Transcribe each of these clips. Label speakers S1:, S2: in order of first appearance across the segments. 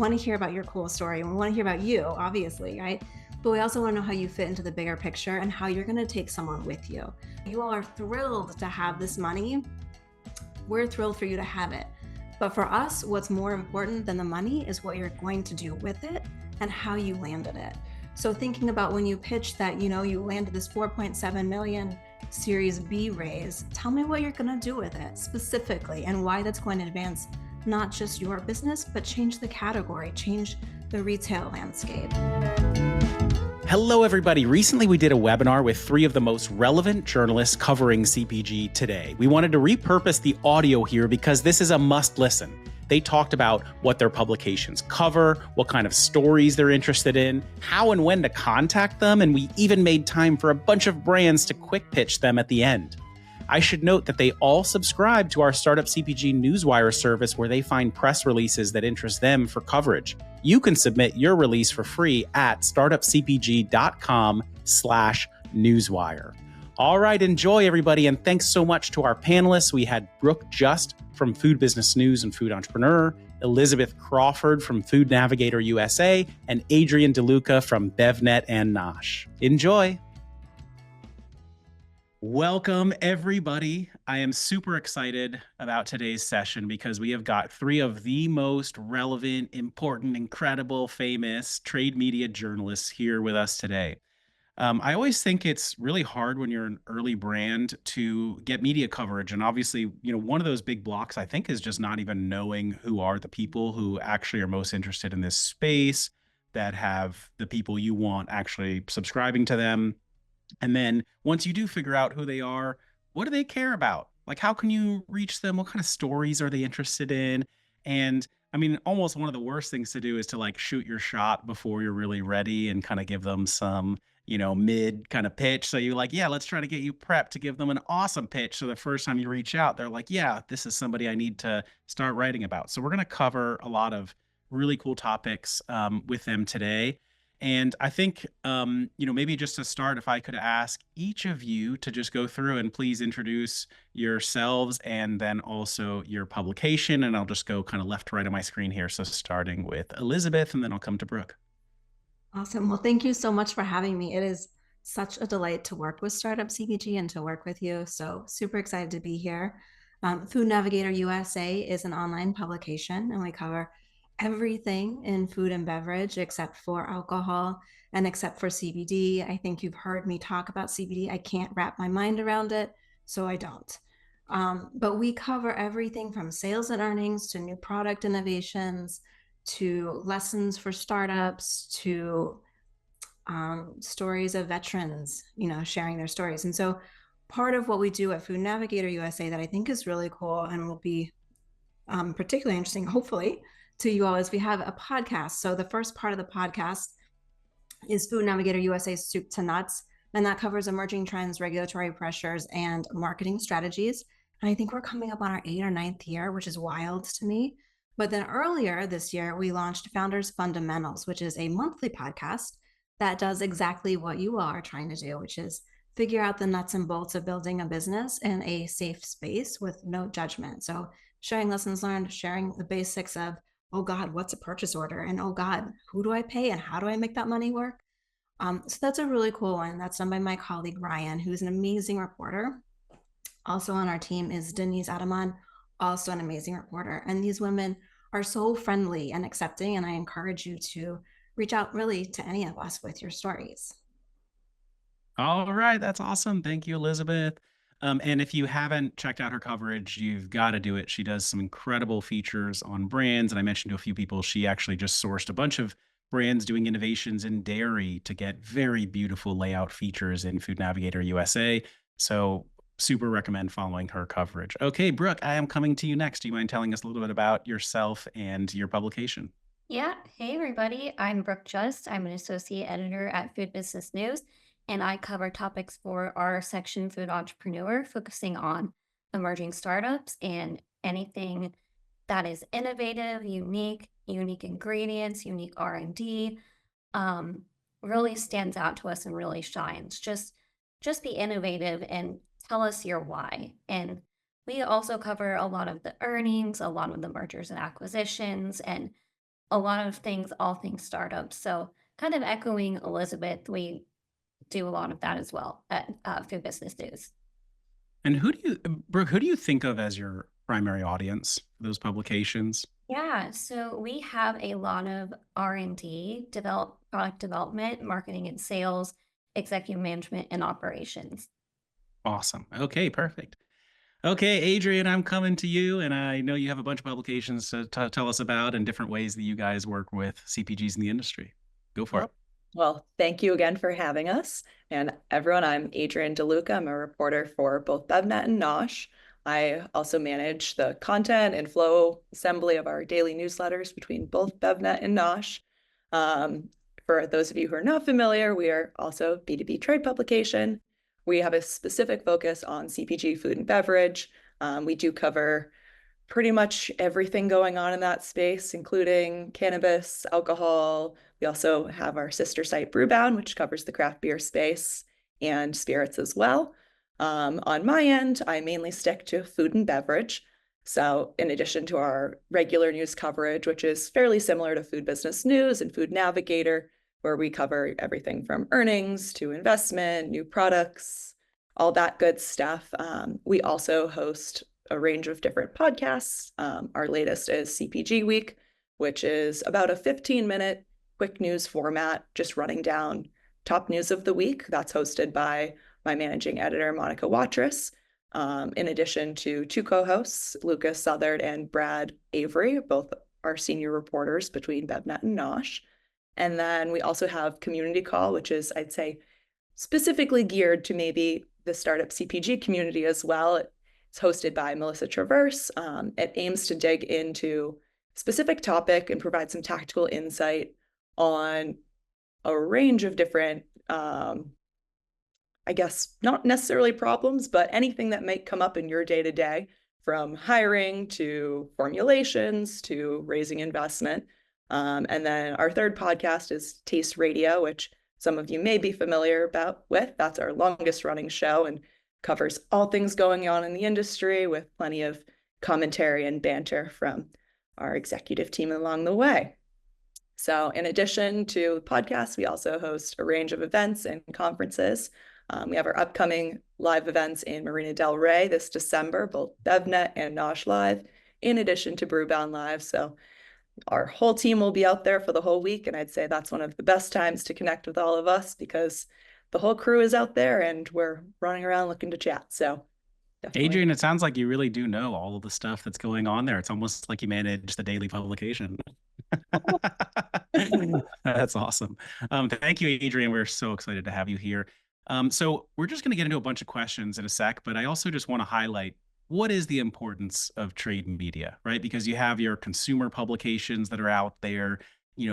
S1: want to hear about your cool story and we want to hear about you, obviously, right? But we also want to know how you fit into the bigger picture and how you're going to take someone with you. You all are thrilled to have this money. We're thrilled for you to have it. But for us, what's more important than the money is what you're going to do with it and how you landed it. So thinking about when you pitched that, you landed this 4.7 million Series B raise, tell me what you're going to do with it specifically and why that's going to advance not just your business, but change the category, change the retail landscape.
S2: Hello, everybody. Recently, we did a webinar with 3 of the most relevant journalists covering CPG today. We wanted to repurpose the audio here because this is a must listen. They talked about what their publications cover, what kind of stories they're interested in, how and when to contact them, and we even made time for a bunch of brands to quick pitch them at the end. I should note that they all subscribe to our Startup CPG Newswire service where they find press releases that interest them for coverage. You can submit your release for free at startupcpg.com/newswire. All right, enjoy everybody, and thanks so much to our panelists. We had Brooke Just from Food Business News and Food Entrepreneur, Elizabeth Crawford from FoodNavigator-USA, and Adrianne DeLuca from BevNET Nosh. Enjoy. Welcome, everybody. I am super excited about today's session because we have got 3 of the most relevant, important, incredible, famous trade media journalists here with us today. I always think it's really hard when you're an early brand to get media coverage. And obviously, one of those big blocks, I think, is just not even knowing who are the people who actually are most interested in this space, that have the people you want actually subscribing to them. And then once you do figure out who they are, what do they care about? Like, how can you reach them? What kind of stories are they interested in? And I mean, almost one of the worst things to do is to shoot your shot before you're really ready and kind of give them some, mid kind of pitch. So you're like, yeah, let's try to get you prepped to give them an awesome pitch. So the first time you reach out, they're like, yeah, this is somebody I need to start writing about. So we're going to cover a lot of really cool topics with them today. And I think, maybe just to start, if I could ask each of you to just go through and please introduce yourselves and then also your publication. And I'll just go kind of left to right on my screen here. So starting with Elizabeth, and then I'll come to Brooke.
S1: Awesome. Well, thank you so much for having me. It is such a delight to work with Startup CPG and to work with you. So super excited to be here. Food Navigator USA is an online publication, and we cover everything in food and beverage except for alcohol and except for CBD. I think you've heard me talk about CBD. I can't wrap my mind around it, so I don't. But we cover everything from sales and earnings to new product innovations to lessons for startups to stories of veterans, sharing their stories. And so part of what we do at Food Navigator USA that I think is really cool and will be particularly interesting, hopefully, to you all is we have a podcast. So the first part of the podcast is Food Navigator USA's Soup to Nuts, and that covers emerging trends, regulatory pressures, and marketing strategies. And I think we're coming up on our 8th or 9th year, which is wild to me. But then earlier this year, we launched Founders Fundamentals, which is a monthly podcast that does exactly what you are trying to do, which is figure out the nuts and bolts of building a business in a safe space with no judgment. So sharing lessons learned, sharing the basics of, oh God, what's a purchase order? And oh God, who do I pay and how do I make that money work? So that's a really cool one. That's done by my colleague, Ryan, who's an amazing reporter. Also on our team is Denise Adaman, also an amazing reporter. And these women are so friendly and accepting. And I encourage you to reach out really to any of us with your stories.
S2: All right. That's awesome. Thank you, Elizabeth. And if you haven't checked out her coverage, you've got to do it. She does some incredible features on brands. And I mentioned to a few people, she actually just sourced a bunch of brands doing innovations in dairy to get very beautiful layout features in Food Navigator USA. So super recommend following her coverage. Okay, Brooke, I am coming to you next. Do you mind telling us a little bit about yourself and your publication?
S3: Yeah. Hey, everybody. I'm Brooke Just. I'm an associate editor at Food Business News, and I cover topics for our section Food Entrepreneur, focusing on emerging startups and anything that is innovative, unique ingredients, unique R&D, really stands out to us and really shines. Just be innovative and tell us your why. And we also cover a lot of the earnings, a lot of the mergers and acquisitions, and a lot of things, all things startups. So kind of echoing Elizabeth, we do a lot of that as well at Food Business News.
S2: And who do you, Brooke, who do you think of as your primary audience for those publications?
S3: Yeah, so we have a lot of R&D, product development, marketing and sales, executive management, and operations.
S2: Awesome. Okay, perfect. Okay, Adrianne, I'm coming to you, and I know you have a bunch of publications to tell us about and different ways that you guys work with CPGs in the industry. Go for it.
S4: Well, thank you again for having us. And everyone, I'm Adrianne DeLuca. I'm a reporter for both BevNET and Nosh. I also manage the content and flow assembly of our daily newsletters between both BevNET and Nosh. For those of you who are not familiar, we are also a B2B trade publication. We have a specific focus on CPG, food and beverage. We do cover pretty much everything going on in that space, including cannabis, alcohol. We also have our sister site Brewbound, which covers the craft beer space and spirits as well. On my end, I mainly stick to food and beverage. So in addition to our regular news coverage, which is fairly similar to Food Business News and Food Navigator, where we cover everything from earnings to investment, new products, all that good stuff. We also host a range of different podcasts. Our latest is CPG Week, which is about a 15-minute quick news format, just running down top news of the week. That's hosted by my managing editor, Monica Watrous, in addition to two co-hosts, Lucas Southard and Brad Avery, both our senior reporters between BevNET and Nosh. And then we also have Community Call, which is, I'd say, specifically geared to maybe the startup CPG community as well. It's hosted by Melissa Traverse. It aims to dig into a specific topic and provide some tactical insight on a range of different, I guess, not necessarily problems, but anything that might come up in your day-to-day, from hiring to formulations to raising investment. And then our third podcast is Taste Radio, which some of you may be familiar with. That's our longest running show and covers all things going on in the industry with plenty of commentary and banter from our executive team along the way. So in addition to podcasts, we also host a range of events and conferences. We have our upcoming live events in Marina Del Rey this December, both BevNET and Nosh Live, in addition to Brewbound Live. So our whole team will be out there for the whole week, and I'd say that's one of the best times to connect with all of us because the whole crew is out there and we're running around looking to chat. So definitely.
S2: Adrianne, it sounds like you really do know all of the stuff that's going on there. It's almost like you manage the daily publication. That's awesome. Thank you, Adrianne. We're so excited to have you here. So we're just going to get into a bunch of questions in a sec, but I also just want to highlight what is the importance of trade media, right? Because you have your consumer publications that are out there,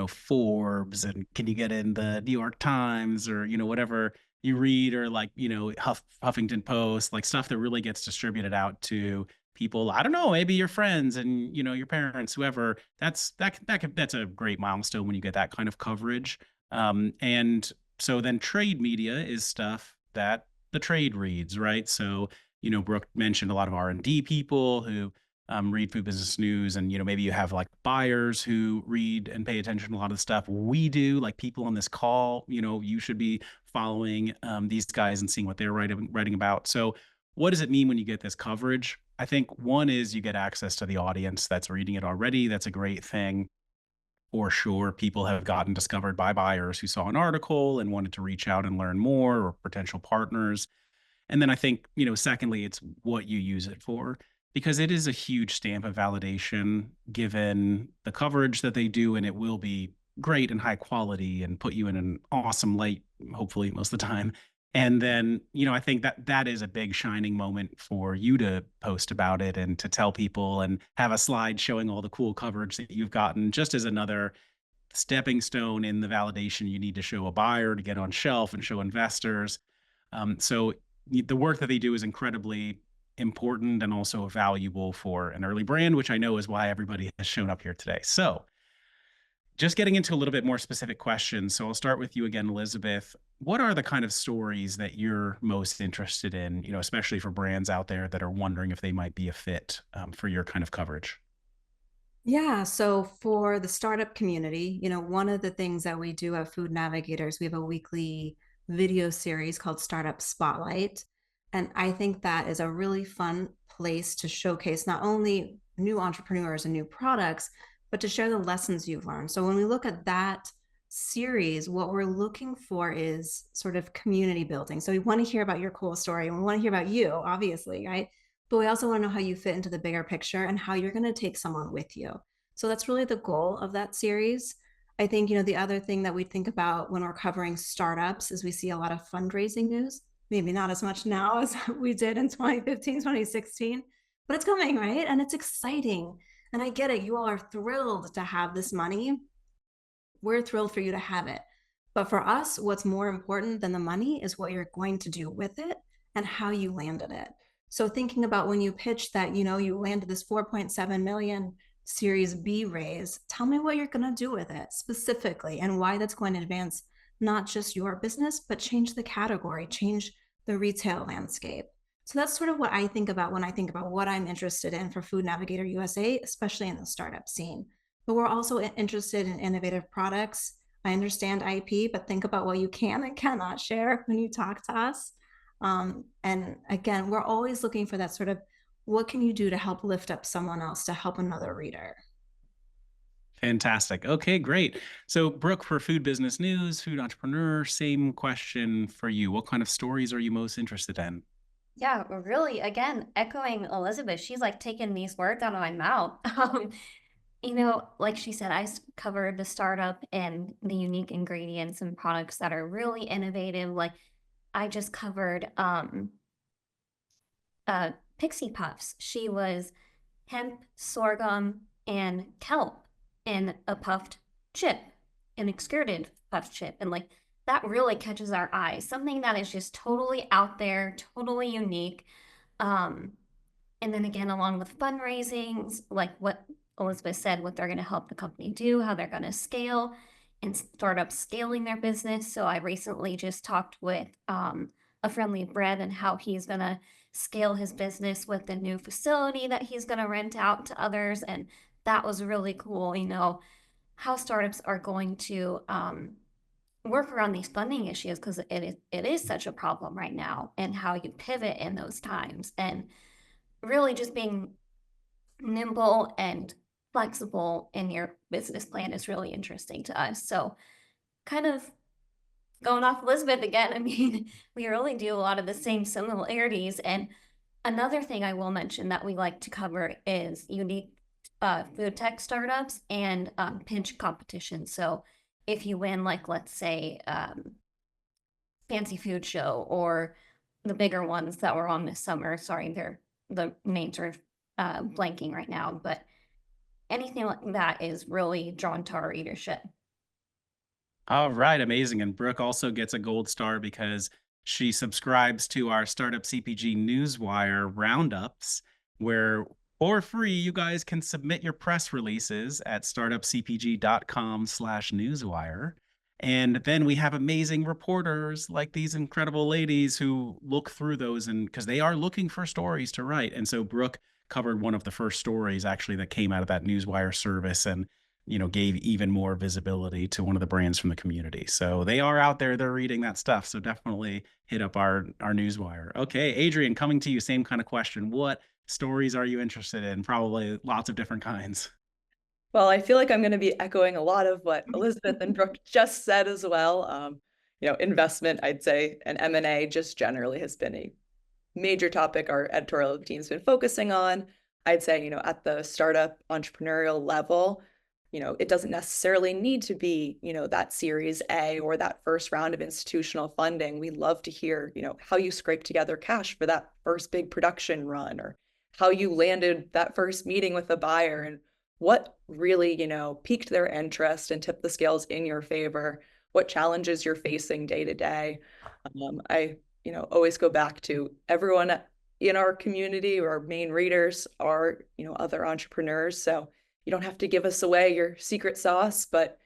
S2: Forbes, and can you get in the New York Times or, whatever you read, or like, Huffington Post, like stuff that really gets distributed out to people. I don't know, maybe your friends and, your parents, whoever. That's a great milestone when you get that kind of coverage. And so then trade media is stuff that the trade reads, right? So, Brooke mentioned a lot of R&D people who read Food Business News, and maybe you have like buyers who read and pay attention to a lot of the stuff we do. Like people on this call, you should be following these guys and seeing what they're writing about. So, what does it mean when you get this coverage? I think one is you get access to the audience that's reading it already. That's a great thing. For sure, people have gotten discovered by buyers who saw an article and wanted to reach out and learn more, or potential partners. And then I think, secondly, it's what you use it for, because it is a huge stamp of validation given the coverage that they do, and it will be great and high quality and put you in an awesome light, hopefully most of the time. And then, I think that is a big shining moment for you to post about it and to tell people and have a slide showing all the cool coverage that you've gotten, just as another stepping stone in the validation you need to show a buyer to get on shelf and show investors. So the work that they do is incredibly important and also valuable for an early brand, which I know is why everybody has shown up here today. So just getting into a little bit more specific questions. So I'll start with you again, Elizabeth. What are the kind of stories that you're most interested in, especially for brands out there that are wondering if they might be a fit for your kind of coverage?
S1: Yeah, so for the startup community, one of the things that we do at Food Navigators, we have a weekly video series called Startup Spotlight. And I think that is a really fun place to showcase not only new entrepreneurs and new products, but to share the lessons you've learned. So when we look at that series, what we're looking for is sort of community building. So we want to hear about your cool story and we want to hear about you, obviously, right? But we also want to know how you fit into the bigger picture and how you're going to take someone with you. So that's really the goal of that series. I think, the other thing that we think about when we're covering startups is we see a lot of fundraising news, maybe not as much now as we did in 2015, 2016, but it's coming, right? And it's exciting. And I get it. You all are thrilled to have this money. We're thrilled for you to have it. But for us, what's more important than the money is what you're going to do with it and how you landed it. So thinking about when you pitched that, you landed this 4.7 million Series B raise, tell me what you're going to do with it specifically and why that's going to advance not just your business, but change the category, change the retail landscape. So that's sort of what I think about when I think about what I'm interested in for Food Navigator USA, especially in the startup scene. But we're also interested in innovative products. I understand IP, but think about what you can and cannot share when you talk to us. And again, we're always looking for that sort of what can you do to help lift up someone else, to help another reader?
S2: Fantastic. Okay, great. So, Brooke, for Food Business News, Food Entrepreneur, same question for you. What kind of stories are you most interested in?
S3: Yeah, really, again, echoing Elizabeth, she's like taking these words out of my mouth. Like she said, covered the startup and the unique ingredients and products that are really innovative. Like I just covered Pixie Puffs. She was hemp, sorghum, and kelp in a puffed chip, an extruded puffed chip. And like that really catches our eyes. Something that is just totally out there, totally unique. Um, and then again, along with fundraisings, like what Elizabeth said, what they're going to help the company do, how they're going to scale and start up scaling their business. So I recently just talked with a friendly bread and how he's going to scale his business with the new facility that he's going to rent out to others. And that was really cool, how startups are going to work around these funding issues because it is such a problem right now, and how you pivot in those times, and really just being nimble and flexible in your business plan is really interesting to us. So kind of going off Elizabeth again, I mean, we really do a lot of the same similarities. And another thing I will mention that we like to cover is unique food tech startups and pinch competition. So if you win, like, let's say, Fancy Food Show or the bigger ones that were on this summer, sorry, the names are blanking right now, but anything like that is really drawn to our readership.
S2: All right, amazing. And Brooke also gets a gold star because she subscribes to our Startup CPG Newswire roundups, where for free you guys can submit your press releases at startupcpg.com/newswire. And then we have amazing reporters like these incredible ladies who look through those, and because they are looking for stories to write. And so Brooke covered one of the first stories actually that came out of that Newswire service, and gave even more visibility to one of the brands from the community. So they are out there, they're reading that stuff. So definitely hit up our Newswire. Okay, Adrianne, coming to you, same kind of question. What stories are you interested in? Probably lots of different kinds.
S4: Well, I feel like I'm going to be echoing a lot of what Elizabeth and Brooke just said as well. Investment, I'd say, and M&A just generally has been a major topic our editorial team's been focusing on. I'd say, at the startup entrepreneurial level, it doesn't necessarily need to be, that Series A or that first round of institutional funding. We love to hear, how you scrape together cash for that first big production run, or how you landed that first meeting with a buyer, and what really, piqued their interest and tipped the scales in your favor, what challenges you're facing day to day. I, always go back to everyone in our community, or our main readers are, other entrepreneurs. So you don't have to give us away your secret sauce, but,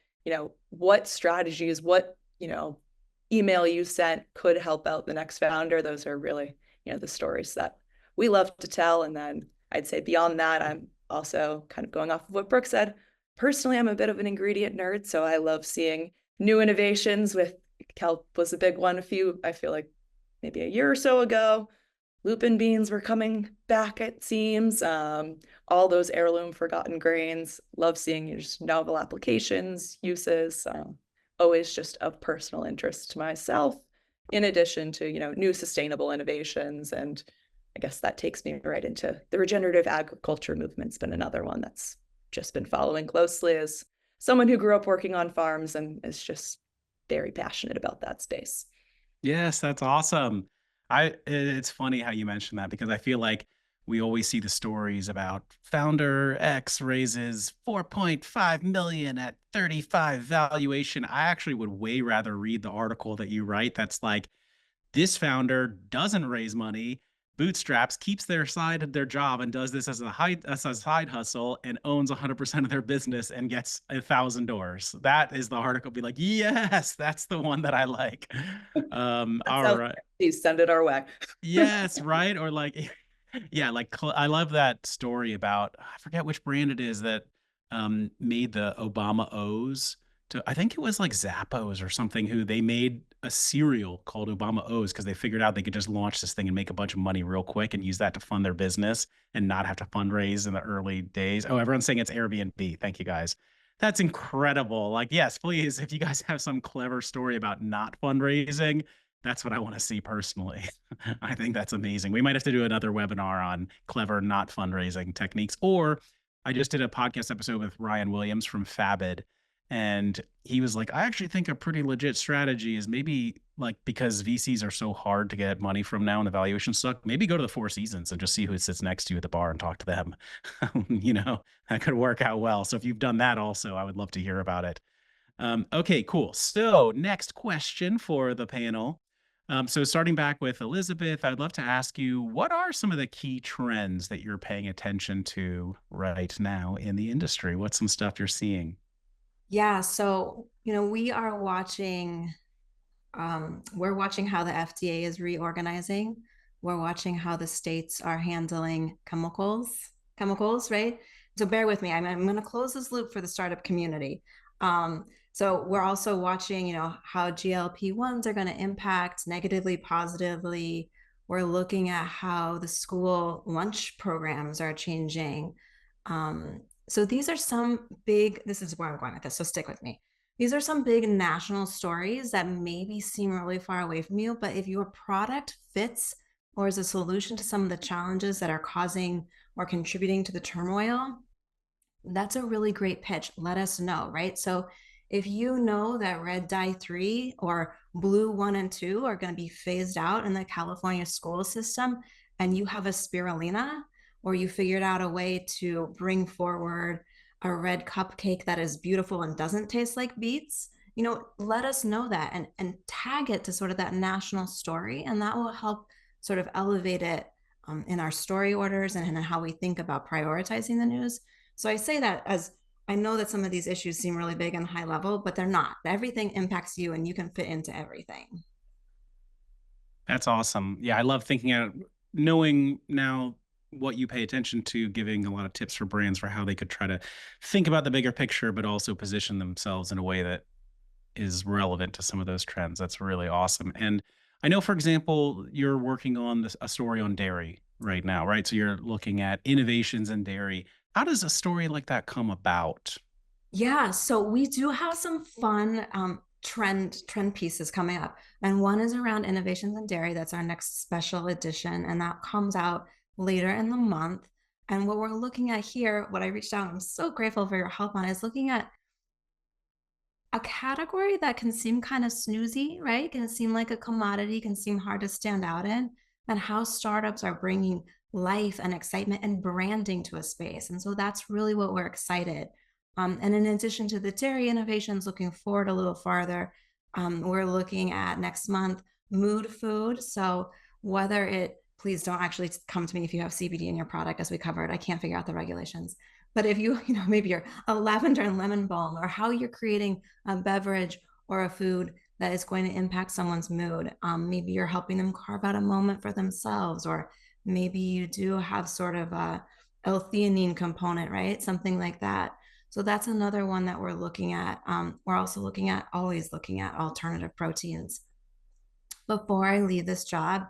S4: what strategies, what, email you sent could help out the next founder. Those are really, the stories that we love to tell. And then I'd say beyond that, I'm also kind of going off of what Brooke said, personally, I'm a bit of an ingredient nerd, so I love seeing new innovations. With kelp was a big one I feel like maybe a year or so ago. Lupin beans were coming back, it seems. All those heirloom forgotten grains. Love seeing just novel applications, uses. Always just of personal interest to myself, in addition to, new sustainable innovations. And I guess that takes me right into the regenerative agriculture movement's been another one that's just been following closely as someone who grew up working on farms and is just very passionate about that space.
S2: Yes, that's awesome. It's funny how you mentioned that because I feel like we always see the stories about founder X raises 4.5 million at 35 valuation. I actually would way rather read the article that you write that's like, this founder doesn't raise money, bootstraps, keeps their job and does this as a side hustle and owns 100% of their business and gets 1,000 doors. That is the article. Be like, yes, that's the one that I like. All right.
S4: Please send it our way.
S2: Yes, right. Or like, yeah, like I love that story about, I forget which brand it is that made the Obama O's. I think it was like Zappos or something, who they made a cereal called Obama O's because they figured out they could just launch this thing and make a bunch of money real quick and use that to fund their business and not have to fundraise in the early days. Oh, everyone's saying it's Airbnb. Thank you guys. That's incredible. Like, yes, please, if you guys have some clever story about not fundraising, that's what I want to see personally. I think that's amazing. We might have to do another webinar on clever not fundraising techniques. Or I just did a podcast episode with Ryan Williams from Fabid, and he was like, I actually think a pretty legit strategy is maybe, like, because VCs are so hard to get money from now and the valuations suck, maybe go to the Four Seasons and just see who sits next to you at the bar and talk to them. That could work out well. So if you've done that also, I would love to hear about it. Okay, cool. So next question for the panel. So starting back with Elizabeth, I'd love to ask you, what are some of the key trends that you're paying attention to right now in the industry? What's some stuff you're seeing?
S1: Yeah, so we are watching. We're watching how the FDA is reorganizing. We're watching how the states are handling chemicals, right? So bear with me. I'm going to close this loop for the startup community. So we're also watching, how GLP-1s are going to impact negatively, positively. We're looking at how the school lunch programs are changing. So these are this is where I'm going with this, so stick with me. These are some big national stories that maybe seem really far away from you, but if your product fits or is a solution to some of the challenges that are causing or contributing to the turmoil, that's a really great pitch. Let us know, right? So if you know that red dye 3 or blue 1 and 2 are going to be phased out in the California school system, and you have a spirulina, or you figured out a way to bring forward a red cupcake that is beautiful and doesn't taste like beets, let us know that and tag it to sort of that national story, and that will help sort of elevate it in our story orders and in how we think about prioritizing the news. So I say that as I know that some of these issues seem really big and high level, but they're not. Everything impacts you and you can fit into everything.
S2: That's awesome. Yeah, I love thinking out, knowing now what you pay attention to, giving a lot of tips for brands for how they could try to think about the bigger picture, but also position themselves in a way that is relevant to some of those trends. That's really awesome. And I know, for example, you're working on a story on dairy right now, right? So you're looking at innovations in dairy. How does a story like that come about?
S1: Yeah, so we do have some fun trend pieces coming up, and one is around innovations in dairy. That's our next special edition, and that comes out later in the month. And what we're looking at here, what I reached out, I'm so grateful for your help on, is looking at a category that can seem kind of snoozy, right? Can seem like a commodity, can seem hard to stand out in, and how startups are bringing life and excitement and branding to a space. And so that's really what we're excited. And in addition to the dairy innovations, looking forward a little farther, we're looking at next month mood food. So please don't actually come to me if you have CBD in your product, as we covered. I can't figure out the regulations. But if maybe you're a lavender and lemon balm, or how you're creating a beverage or a food that is going to impact someone's mood. Maybe you're helping them carve out a moment for themselves, or maybe you do have sort of a L-theanine component, right? Something like that. So that's another one that we're looking at. We're also always looking at alternative proteins. Before I leave this job,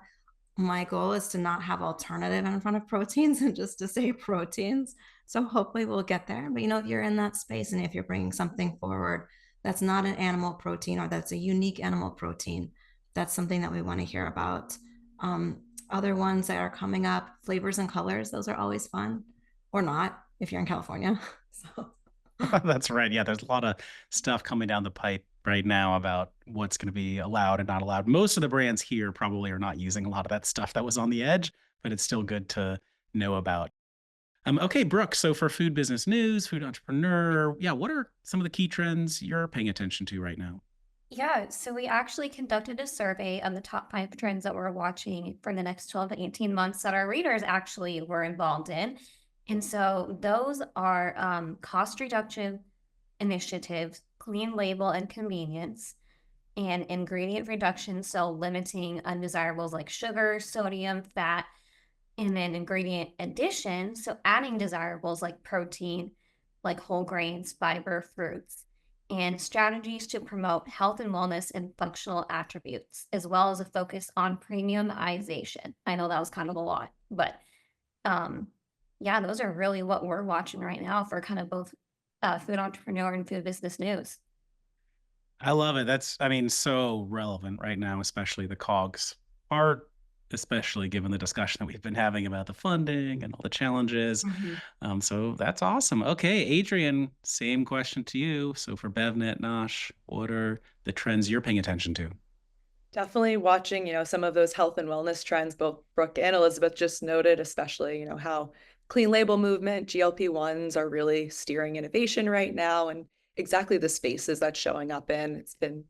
S1: my goal is to not have alternative in front of proteins and just to say proteins. So hopefully we'll get there. But if you're in that space and if you're bringing something forward that's not an animal protein or that's a unique animal protein, that's something that we want to hear about. Other ones that are coming up, flavors and colors, those are always fun, or not if you're in California. So
S2: That's right. Yeah, there's a lot of stuff coming down the pipe right now about what's going to be allowed and not allowed. Most of the brands here probably are not using a lot of that stuff that was on the edge, but it's still good to know about. Okay, Brooke, so for food business news, food entrepreneur, yeah, what are some of the key trends you're paying attention to right now?
S3: Yeah, so we actually conducted a survey on the top 5 trends that we're watching for the next 12 to 18 months that our readers actually were involved in. And so those are cost reduction initiatives, clean label and convenience, and ingredient reduction, so limiting undesirables like sugar, sodium, fat, and then ingredient addition, so adding desirables like protein, like whole grains, fiber, fruits, and strategies to promote health and wellness and functional attributes, as well as a focus on premiumization. I know that was kind of a lot, but um, yeah, those are really what we're watching right now for kind of both food entrepreneur and food business news.
S2: I love it. So relevant right now, especially the COGS part, especially given the discussion that we've been having about the funding and all the challenges. So that's awesome. Okay, Adrianne, same question to you. So for BevNET Nosh, what are the trends you're paying attention to?
S4: Definitely watching, some of those health and wellness trends, both Brooke and Elizabeth just noted, especially, how clean label movement, GLP-1s are really steering innovation right now, and exactly the spaces that's showing up in. It's been,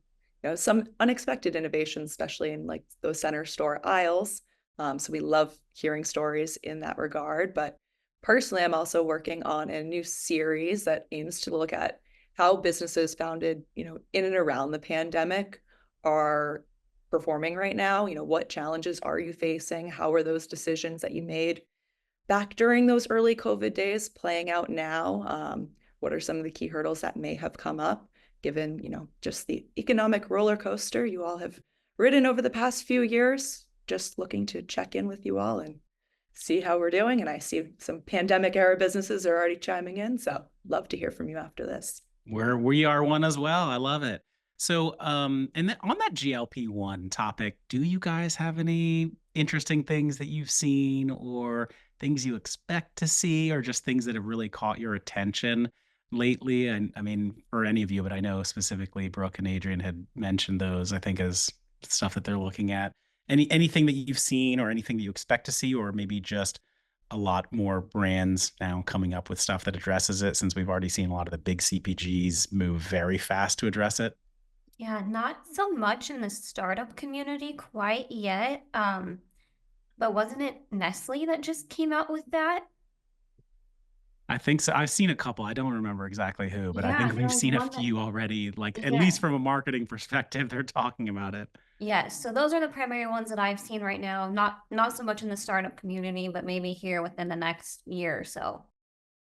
S4: some unexpected innovations, especially in like those center store aisles. So we love hearing stories in that regard. But personally, I'm also working on a new series that aims to look at how businesses founded, in and around the pandemic are performing right now. What challenges are you facing? How are those decisions that you made back during those early COVID days playing out now? What are some of the key hurdles that may have come up given, just the economic roller coaster you all have ridden over the past few years? Just looking to check in with you all and see how we're doing. And I see some pandemic era businesses are already chiming in. So love to hear from you after this.
S2: We are one as well. I love it. So, and then on that GLP-1 topic, do you guys have any interesting things that you've seen or things you expect to see or just things that have really caught your attention lately? And I mean, for any of you, but I know specifically Brooke and Adrianne had mentioned those, I think, as stuff that they're looking at. Anything that you've seen or anything that you expect to see, or maybe just a lot more brands now coming up with stuff that addresses it, since we've already seen a lot of the big CPGs move very fast to address it?
S3: Yeah, not so much in the startup community quite yet. But wasn't it Nestle that just came out with that?
S2: I think so. I've seen a couple. I don't remember exactly who, but I
S3: Yeah,
S2: think
S3: there
S2: we've
S3: was
S2: seen a
S3: one that,
S2: few already, like at
S3: yeah.
S2: least from a marketing perspective, they're talking about it.
S3: Yes, so those are the primary ones that I've seen right now. Not so much in the startup community, but maybe here within the next year or so.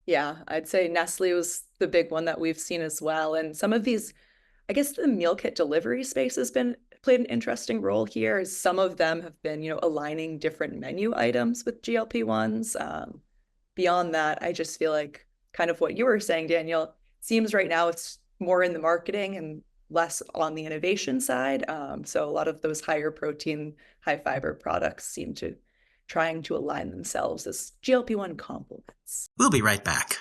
S4: Yeah, I'd say Nestle was the big one that we've seen as well. And some of these, I guess the meal kit delivery space has played an interesting role here, as some of them have been, aligning different menu items with GLP-1s. Beyond that, I just feel like kind of what you were saying, Daniel, seems right now it's more in the marketing and less on the innovation side. So a lot of those higher protein, high fiber products seem to trying to align themselves as GLP-1 complements.
S5: We'll be right back.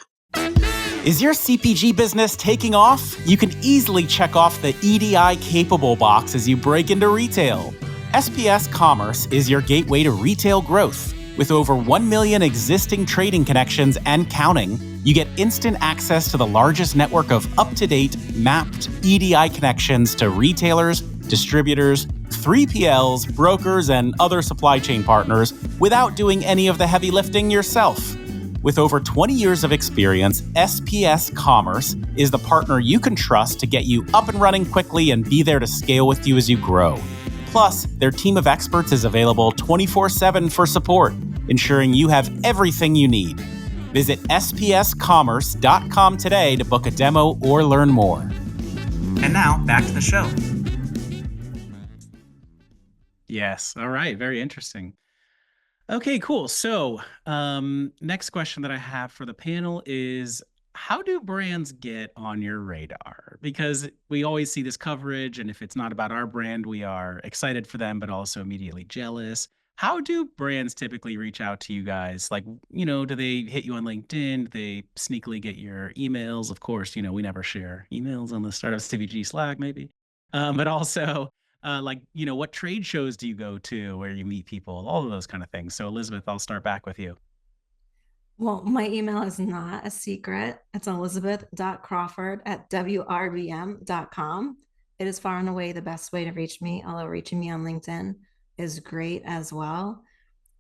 S5: Is your CPG business taking off? You can easily check off the EDI capable box as you break into retail. SPS Commerce is your gateway to retail growth. With over 1 million existing trading connections and counting, you get instant access to the largest network of up-to-date, mapped EDI connections to retailers, distributors, 3PLs, brokers, and other supply chain partners without doing any of the heavy lifting yourself. With over 20 years of experience, SPS Commerce is the partner you can trust to get you up and running quickly and be there to scale with you as you grow. Plus, their team of experts is available 24/7 for support, ensuring you have everything you need. Visit spscommerce.com today to book a demo or learn more. And now, back to the show.
S2: Yes. All right. Very interesting. Okay, cool. So, next question that I have for the panel is, how do brands get on your radar? Because we always see this coverage, and if it's not about our brand, we are excited for them, but also immediately jealous. How do brands typically reach out to you guys? Like, do they hit you on LinkedIn? Do they sneakily get your emails? Of course, we never share emails on the Startup CPG Slack, maybe. But also, what trade shows do you go to where you meet people? All of those kind of things. So, Elizabeth, I'll start back with you.
S1: Well, my email is not a secret. It's elizabeth.crawford@wrbm.com. It is far and away the best way to reach me, although reaching me on LinkedIn is great as well.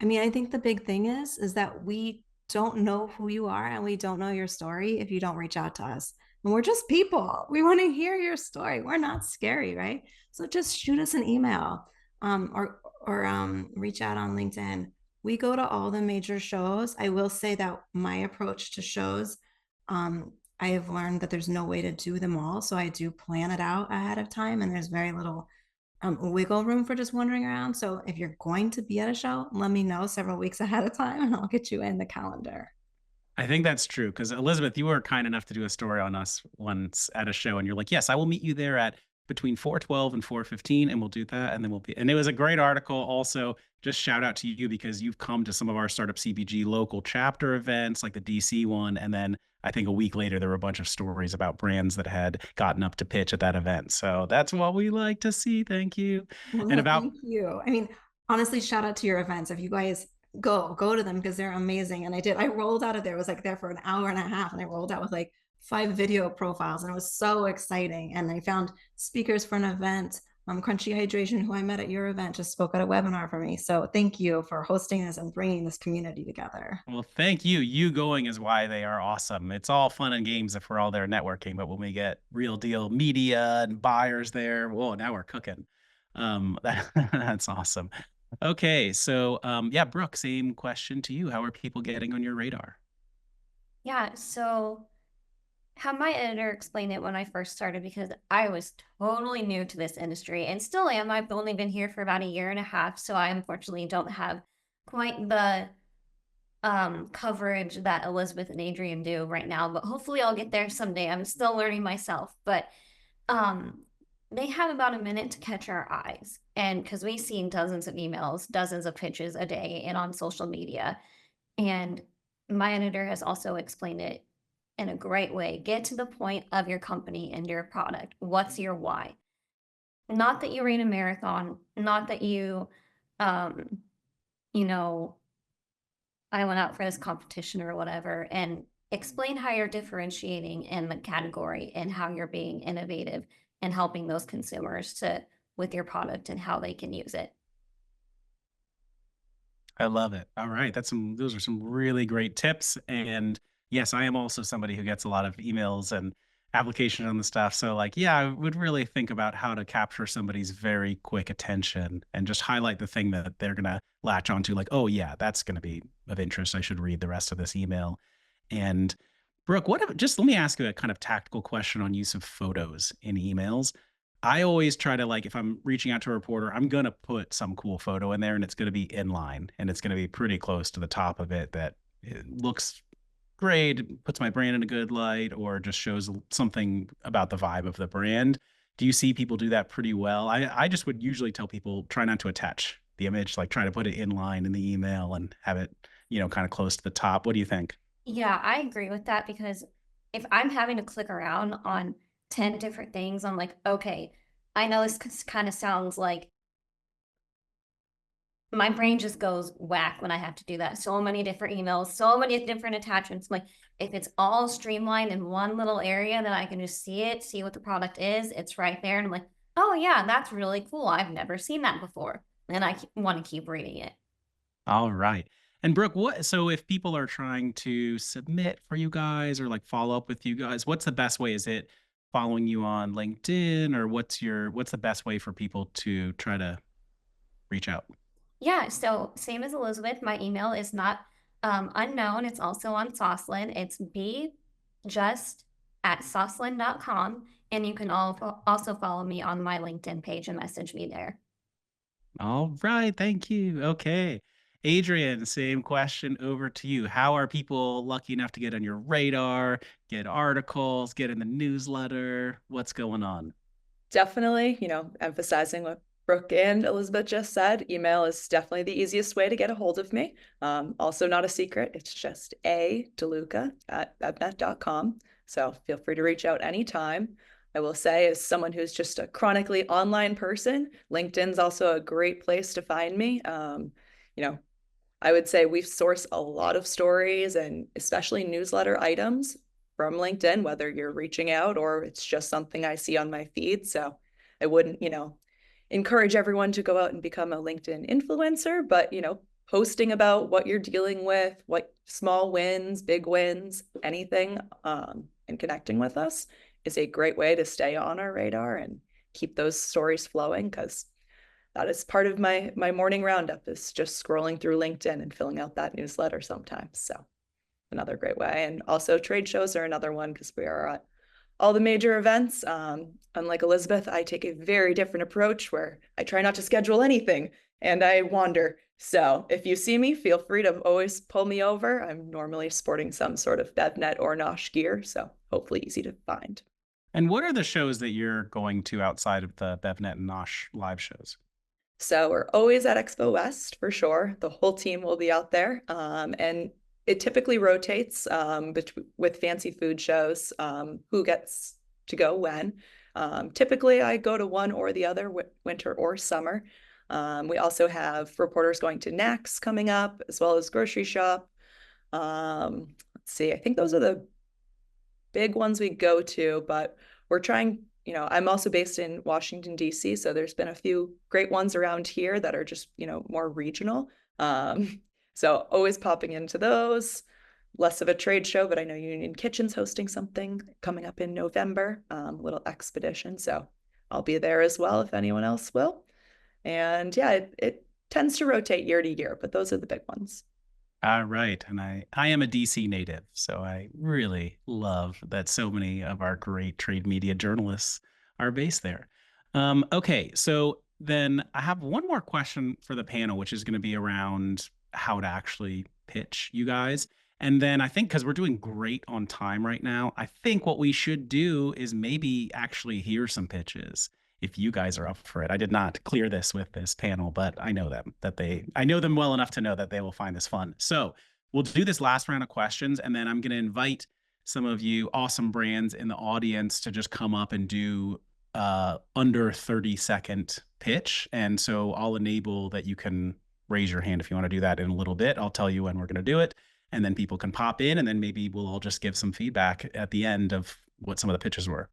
S1: I mean, I think the big thing is that we don't know who you are and we don't know your story if you don't reach out to us. And we're just people. We want to hear your story. We're not scary, right? So just shoot us an email, or reach out on LinkedIn. We go to all the major shows. I will say that my approach to shows, I have learned that there's no way to do them all. So I do plan it out ahead of time, and there's very little wiggle room for just wandering around. So if you're going to be at a show, let me know several weeks ahead of time and I'll get you in the calendar.
S2: I think that's true because Elizabeth, you were kind enough to do a story on us once at a show, and you're like, "Yes, I will meet you there at between 4:12 and 4:15, and we'll do that, and then we'll be." And it was a great article. Also, just shout out to you because you've come to some of our Startup CPG local chapter events, like the DC one, and then I think a week later there were a bunch of stories about brands that had gotten up to pitch at that event. So that's what we like to see. Thank you.
S1: Well,
S2: And about
S1: thank you. I mean, honestly, shout out to your events. If you guys go to them because they're amazing. And I rolled out of there. I was like there for an hour and a half, and I rolled out with like 5 video profiles, and it was so exciting. And I found speakers for an event. Crunchy Hydration, who I met at your event, just spoke at a webinar for me. So thank you for hosting this and bringing this community together.
S2: Well, thank you. You going is why they are awesome. It's all fun and games if we're all there networking, but when we get real deal media and buyers there, whoa, now we're cooking. That's awesome. Okay, so yeah, Brooke, same question to you. How are people getting on your radar?
S3: Yeah, so how my editor explained it when I first started, because I was totally new to this industry and still am. I've only been here for about a year and a half, so I unfortunately don't have quite the coverage that Elizabeth and Adrian do right now, but hopefully I'll get there someday. I'm still learning myself, but they have about a minute to catch our eyes. And because we've seen dozens of emails, dozens of pitches a day and on social media. And my editor has also explained it in a great way. Get to the point of your company and your product. What's your why? Not that you ran a marathon, not that you, you know, I went out for this competition or whatever, and explain how you're differentiating in the category and how you're being innovative and helping those consumers to with your product and how they can use it.
S2: I love it. All right, those are some really great tips. And yes, I am also somebody who gets a lot of emails and applications on the stuff. So like, yeah, I would really think about how to capture somebody's very quick attention and just highlight the thing that they're gonna latch onto. Like, oh yeah, that's gonna be of interest. I should read the rest of this email. And Brooke, just let me ask you a kind of tactical question on use of photos in emails. I always try to, like, if I'm reaching out to a reporter, I'm going to put some cool photo in there, and it's going to be in line and it's going to be pretty close to the top of it, that it looks great, puts my brand in a good light, or just shows something about the vibe of the brand. Do you see people do that pretty well? I just would usually tell people, try not to attach the image, like try to put it in line in the email and have it, kind of close to the top. What do you think?
S3: Yeah, I agree with that, because if I'm having to click around on 10 different things, I'm like, okay, I know this kind of sounds like my brain just goes whack when I have to do that. So many different emails, so many different attachments. Like, if it's all streamlined in one little area that I can just see it, see what the product is, it's right there. And I'm like, oh yeah, that's really cool. I've never seen that before. And I want to keep reading it.
S2: All right. And Brooke, so if people are trying to submit for you guys or like follow up with you guys, what's the best way? Is it following you on LinkedIn, or what's the best way for people to try to reach out?
S3: Yeah, so same as Elizabeth, my email is not Unknown, it's also on Sauceland. It's bjust@sauceland.com. And you can also follow me on my LinkedIn page and message me there.
S2: All right, thank you. Okay. Adrian, same question over to you. How are people lucky enough to get on your radar, get articles, get in the newsletter? What's going on?
S4: Definitely, emphasizing what Brooke and Elizabeth just said, email is definitely the easiest way to get a hold of me. Also not a secret, it's just DeLuca@bevnet.com. So feel free to reach out anytime. I will say, as someone who's just a chronically online person, LinkedIn's also a great place to find me. I would say we source a lot of stories and especially newsletter items from LinkedIn, whether you're reaching out or it's just something I see on my feed. So I wouldn't, encourage everyone to go out and become a LinkedIn influencer, but, posting about what you're dealing with, what small wins, big wins, anything, and connecting with us is a great way to stay on our radar and keep those stories flowing, because that is part of my morning roundup, is just scrolling through LinkedIn and filling out that newsletter sometimes. So another great way. And also trade shows are another one, because we are at all the major events. Unlike Elizabeth, I take a very different approach where I try not to schedule anything and I wander. So if you see me, feel free to always pull me over. I'm normally sporting some sort of BevNet or Nosh gear, so hopefully easy to find.
S2: And what are the shows that you're going to outside of the BevNet and Nosh live shows?
S4: So we're always at Expo West for sure. The whole team will be out there. And it typically rotates with fancy food shows, who gets to go when. Typically, I go to one or the other, winter or summer. We also have reporters going to NACS coming up, as well as Grocery Shop. Let's see, I think those are the big ones we go to, but we're trying, I'm also based in Washington, D.C., so there's been a few great ones around here that are just, more regional. So always popping into those. Less of a trade show, but I know Union Kitchen's hosting something coming up in November, little expedition. So I'll be there as well if anyone else will. And yeah, it tends to rotate year to year, but those are the big ones.
S2: Right. And I am a DC native, so I really love that so many of our great trade media journalists are based there. Okay, so then I have one more question for the panel, which is going to be around how to actually pitch you guys. And then I think, because we're doing great on time right now, I think what we should do is maybe actually hear some pitches, if you guys are up for it. I did not clear this with this panel, but I know them, I know them well enough to know that they will find this fun. So we'll do this last round of questions, and then I'm going to invite some of you awesome brands in the audience to just come up and do under 30-second pitch. And so I'll enable that you can raise your hand if you want to do that in a little bit. I'll tell you when we're going to do it, and then people can pop in, and then maybe we'll all just give some feedback at the end of what some of the pitches were.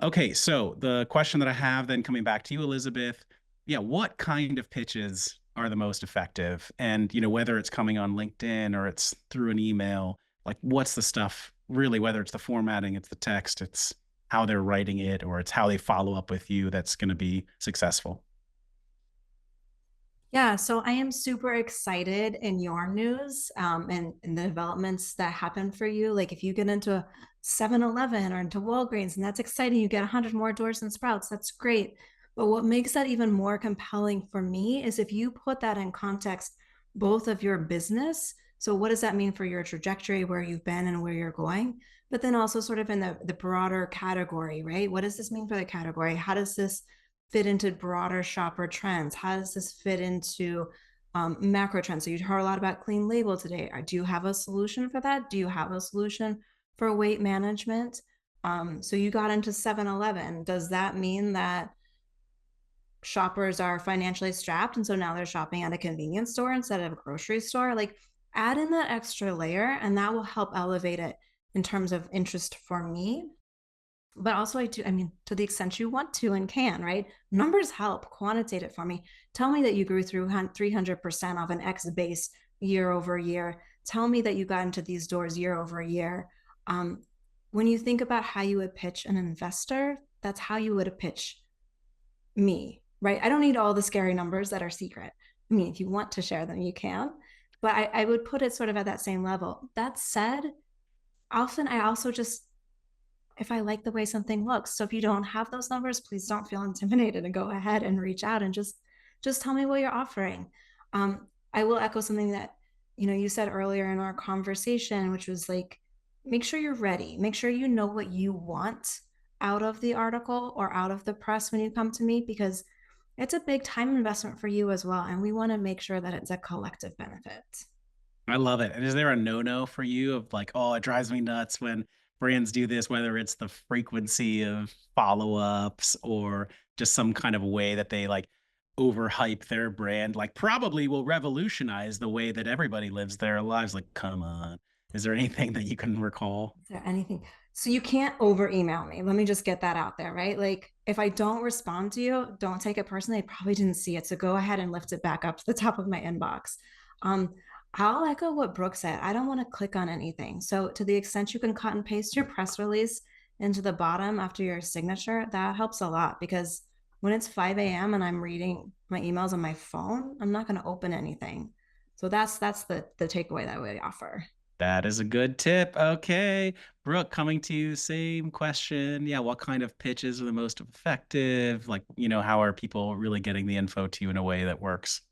S2: Okay, so the question that I have then, coming back to you, Elizabeth, what kind of pitches are the most effective? And, whether it's coming on LinkedIn or it's through an email, like what's the stuff really, whether it's the formatting, it's the text, it's how they're writing it, or it's how they follow up with you, that's going to be successful?
S1: Yeah, so I am super excited in your news and the developments that happen for you. Like if you get into a 7-Eleven or into Walgreens, and that's exciting, you get 100 more doors and Sprouts, that's great. But what makes that even more compelling for me is if you put that in context, both of your business. So what does that mean for your trajectory, where you've been and where you're going? But then also sort of in the broader category, right? What does this mean for the category? How does this fit into broader shopper trends? How does this fit into macro trends? So you heard a lot about clean label today. Do you have a solution for that? Do you have a solution for weight management? So you got into 7-Eleven. Does that mean that shoppers are financially strapped and so now they're shopping at a convenience store instead of a grocery store? Like add in that extra layer, and that will help elevate it in terms of interest for me. But also to the extent you want to and can, right? Numbers help. Quantitate it for me. Tell me that you grew through 300% off an X base year over year. Tell me that you got into these doors year over year. When you think about how you would pitch an investor, that's how you would pitch me, right? I don't need all the scary numbers that are secret. I mean, if you want to share them, you can. But I would put it sort of at that same level. That said, often I also just, if I like the way something looks. So if you don't have those numbers, please don't feel intimidated and go ahead and reach out and just tell me what you're offering. I will echo something that you said earlier in our conversation, which was like, make sure you're ready. Make sure you know what you want out of the article or out of the press when you come to me, because it's a big time investment for you as well. And we want to make sure that it's a collective benefit.
S2: I love it. And is there a no-no for you of like, oh, it drives me nuts when brands do this, whether it's the frequency of follow-ups or just some kind of way that they like overhype their brand, like probably will revolutionize the way that everybody lives their lives. Like, come on. Is there anything that you can recall?
S1: Is there anything? So you can't over email me. Let me just get that out there, right? Like if I don't respond to you, don't take it personally. I probably didn't see it. So go ahead and lift it back up to the top of my inbox. Um, I'll echo what Brooke said. I don't want to click on anything. So to the extent you can cut and paste your press release into the bottom after your signature, that helps a lot, because when it's 5 a.m. and I'm reading my emails on my phone, I'm not going to open anything. So that's the takeaway that I would offer.
S2: That is a good tip. Okay. Brooke, coming to you, same question. Yeah, what kind of pitches are the most effective? Like, how are people really getting the info to you in a way that works?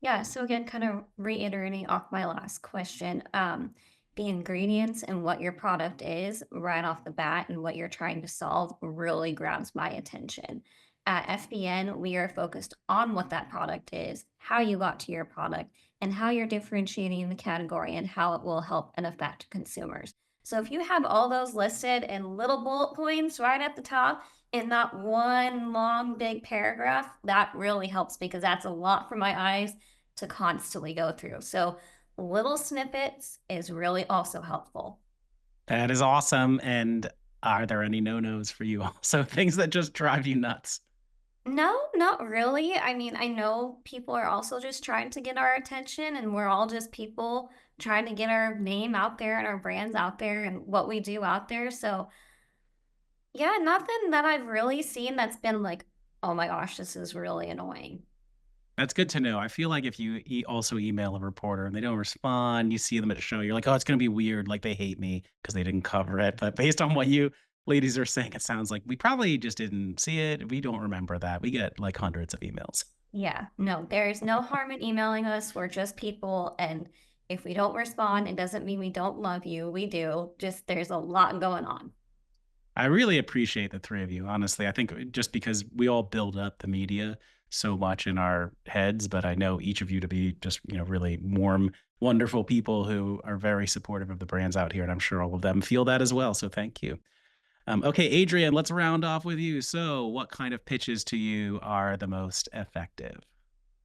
S3: Yeah, so again, kind of reiterating off my last question, the ingredients and what your product is right off the bat and what you're trying to solve really grabs my attention. At FBN, we are focused on what that product is, how you got to your product, and how you're differentiating in the category and how it will help and affect consumers. So if you have all those listed in little bullet points right at the top, in not one long big paragraph, that really helps because that's a lot for my eyes to constantly go through. So little snippets is really also helpful.
S2: That is awesome. And are there any no-nos for you also? Things that just drive you nuts?
S3: No, not really. I mean, I know people are also just trying to get our attention, and we're all just people trying to get our name out there and our brands out there and what we do out there. So, yeah, nothing that I've really seen that's been like, oh my gosh, this is really annoying.
S2: That's good to know. I feel like if you also email a reporter and they don't respond, you see them at a show, you're like, oh, it's going to be weird. Like they hate me because they didn't cover it. But based on what you ladies are saying, it sounds like we probably just didn't see it. We don't remember that. We get like hundreds of emails.
S3: Yeah, no, there's no harm in emailing us. We're just people. And if we don't respond, it doesn't mean we don't love you. We do. Just there's a lot going on.
S2: I really appreciate the three of you. Honestly, I think just because we all build up the media so much in our heads, but I know each of you to be just, really warm, wonderful people who are very supportive of the brands out here. And I'm sure all of them feel that as well. So thank you. Okay, Adrianne, let's round off with you. So what kind of pitches to you are the most effective?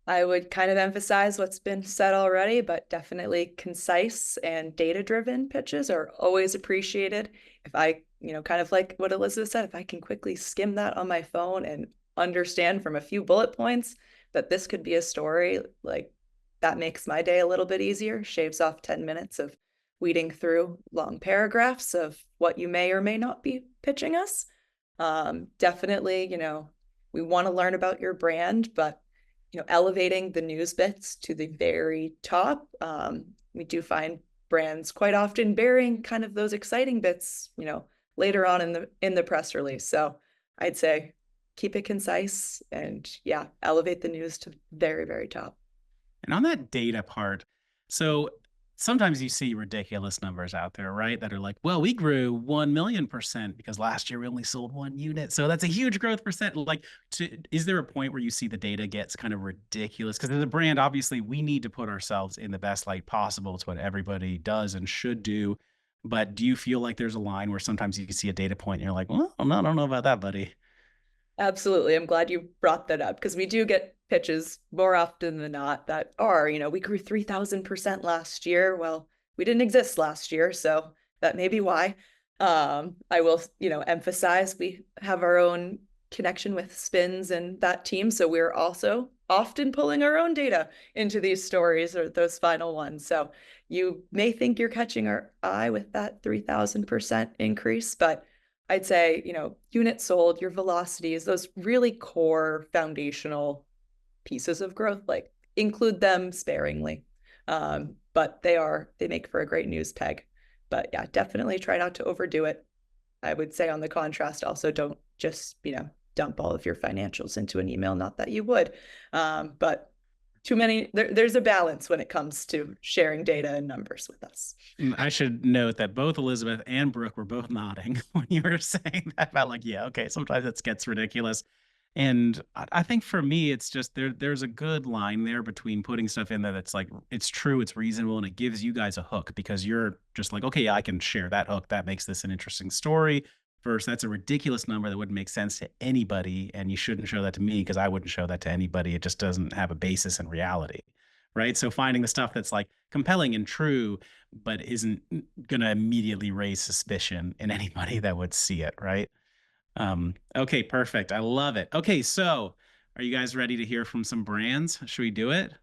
S4: I would kind of emphasize what's been said already, but definitely concise and data-driven pitches are always appreciated. If I, kind of like what Elizabeth said, if I can quickly skim that on my phone and understand from a few bullet points that this could be a story, like that makes my day a little bit easier, shaves off 10 minutes of weeding through long paragraphs of what you may or may not be pitching us. Definitely, we want to learn about your brand, but elevating the news bits to the very top. We do find brands quite often burying kind of those exciting bits, later on in the press release. So I'd say keep it concise and elevate the news to very, very top.
S2: And on that data part, so sometimes you see ridiculous numbers out there, right? That are like, well, we grew 1,000,000% because last year we only sold 1 unit. So that's a huge growth percent. Like, is there a point where you see the data gets kind of ridiculous? Because as a brand, obviously, we need to put ourselves in the best light possible. It's what everybody does and should do. But do you feel like there's a line where sometimes you can see a data point and you're like, well, I don't know about that, buddy?
S4: Absolutely. I'm glad you brought that up because we do get pitches more often than not that are, we grew 3,000% last year. Well, we didn't exist last year, so that may be why. I will, emphasize we have our own connection with Spins and that team. So we're also often pulling our own data into these stories or those final ones. So you may think you're catching our eye with that 3,000% increase, but I'd say, units sold, your velocities, those really core foundational pieces of growth, like include them sparingly. But they make for a great news peg. But yeah, definitely try not to overdo it. I would say on the contrast, also don't just, dump all of your financials into an email. Not that you would, but too many, there's a balance when it comes to sharing data and numbers with us.
S2: I should note that both Elizabeth and Brooke were both nodding when you were saying that about like, yeah, okay, sometimes it gets ridiculous. And I think for me, it's just there's a good line there between putting stuff in there that's like, it's true, it's reasonable, and it gives you guys a hook because you're just like, okay, yeah, I can share that hook. That makes this an interesting story. Versus that's a ridiculous number that wouldn't make sense to anybody. And you shouldn't show that to me because I wouldn't show that to anybody. It just doesn't have a basis in reality. Right. So finding the stuff that's like compelling and true, but isn't going to immediately raise suspicion in anybody that would see it. Right. Okay, perfect. I love it. Okay, so are you guys ready to hear from some brands? Should we do it?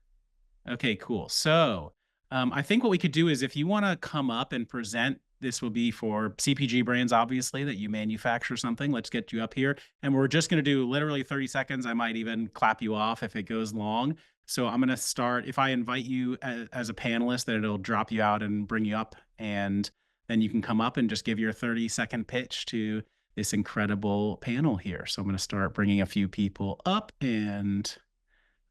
S2: Okay, cool. So I think what we could do is if you want to come up and present, this will be for CPG brands, obviously, that you manufacture something. Let's get you up here. And we're just going to do literally 30 seconds. I might even clap you off if it goes long. So I'm going to start. If I invite you as a panelist, then it'll drop you out and bring you up. And then you can come up and just give your 30-second pitch to this incredible panel here. So I'm going to start bringing a few people up, and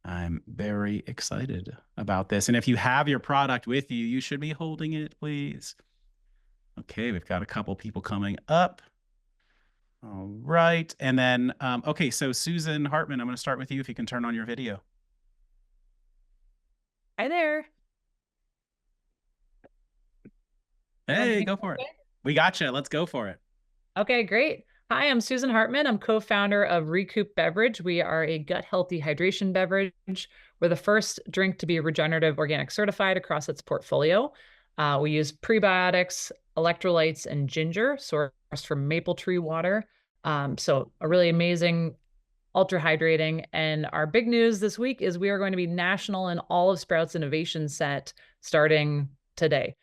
S2: I'm very excited about this. And if you have your product with you, you should be holding it, please. Okay, we've got a couple people coming up. All right. And then, okay, so Susan Hartman, I'm going to start with you if you can turn on your video.
S6: Hi there.
S2: Hey, go for it. We got you. Let's go for it.
S6: Okay, great. Hi, I'm Susan Hartman. I'm co-founder of Recoup Beverage. We are a gut-healthy hydration beverage. We're the first drink to be regenerative organic certified across its portfolio. We use prebiotics, electrolytes, and ginger sourced from maple tree water. So a really amazing, ultra hydrating. And our big news this week is we are going to be national in all of Sprout's innovation set starting today.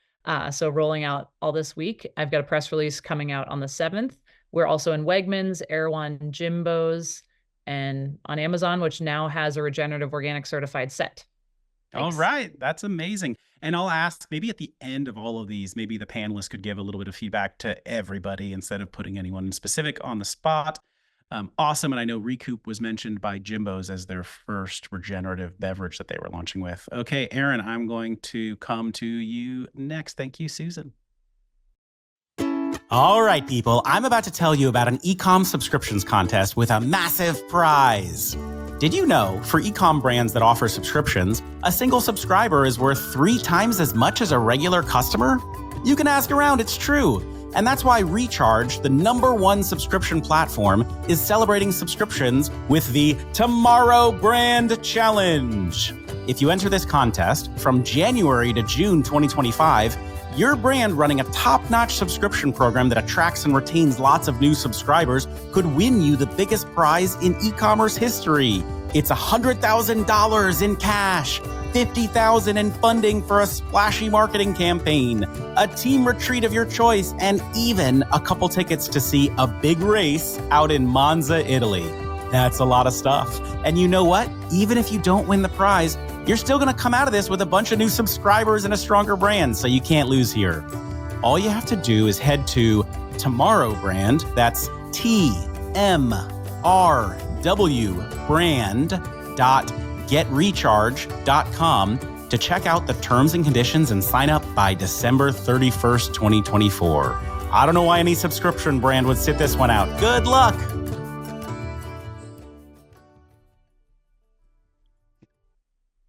S6: So rolling out all this week. I've got a press release coming out on the 7th. We're also in Wegmans, Erewhon, Jimbo's, and on Amazon, which now has a regenerative organic certified set. Thanks.
S2: All right. That's amazing. And I'll ask maybe at the end of all of these, maybe the panelists could give a little bit of feedback to everybody instead of putting anyone specific on the spot. Awesome. And I know Recoup was mentioned by Jimbo's as their first regenerative beverage that they were launching with. Okay, Aaron, I'm going to come to you next. Thank you, Susan.
S5: All right, people, I'm about to tell you about an e-com subscriptions contest with a massive prize. Did you know, for e-com brands that offer subscriptions, a single subscriber is worth 3 times as much as a regular customer? You can ask around, it's true. And that's why Recharge, the #1 subscription platform, is celebrating subscriptions with the Tomorrow Brand Challenge. If you enter this contest from January to June 2025, your brand running a top-notch subscription program that attracts and retains lots of new subscribers could win you the biggest prize in e-commerce history. It's $100,000 in cash, $50,000 in funding for a splashy marketing campaign, a team retreat of your choice, and even a couple tickets to see a big race out in Monza, Italy. That's a lot of stuff. And you know what? Even if you don't win the prize, you're still going to come out of this with a bunch of new subscribers and a stronger brand, so you can't lose here. All you have to do is head to Tomorrow Brand, that's TMRW brand.getrecharge.com to check out the terms and conditions and sign up by December 31st, 2024. I don't know why any subscription brand would sit this one out. Good luck.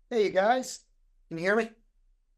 S7: Hey, you guys, can you hear me?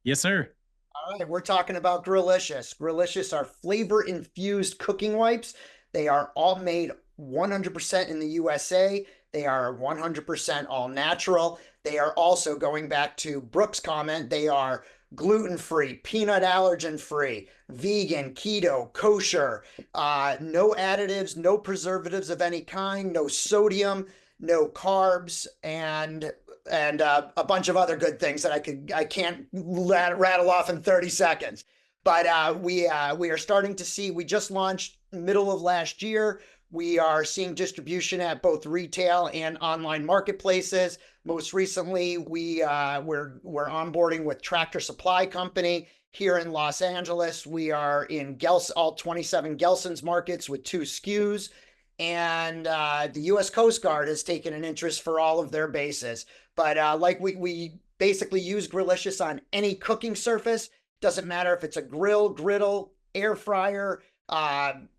S2: Yes, sir.
S7: All right, we're talking about Grillicious. Grillicious are flavor-infused cooking wipes. They are all made 100% in the USA. They are 100% all natural. They are also, going back to Brooke's comment, they are gluten-free, peanut allergen-free, vegan, keto, kosher, no additives, no preservatives of any kind, no sodium, no carbs, and a bunch of other good things that I can't rattle off in 30 seconds. But we are starting to see, we just launched middle of last year. We are seeing distribution at both retail and online marketplaces. Most recently, we're onboarding with Tractor Supply Company here in Los Angeles. We are in all 27 Gelson's markets with 2 SKUs. And the U.S. Coast Guard has taken an interest for all of their bases. But like we basically use Grillicious on any cooking surface. Doesn't matter if it's a grill, griddle, air fryer,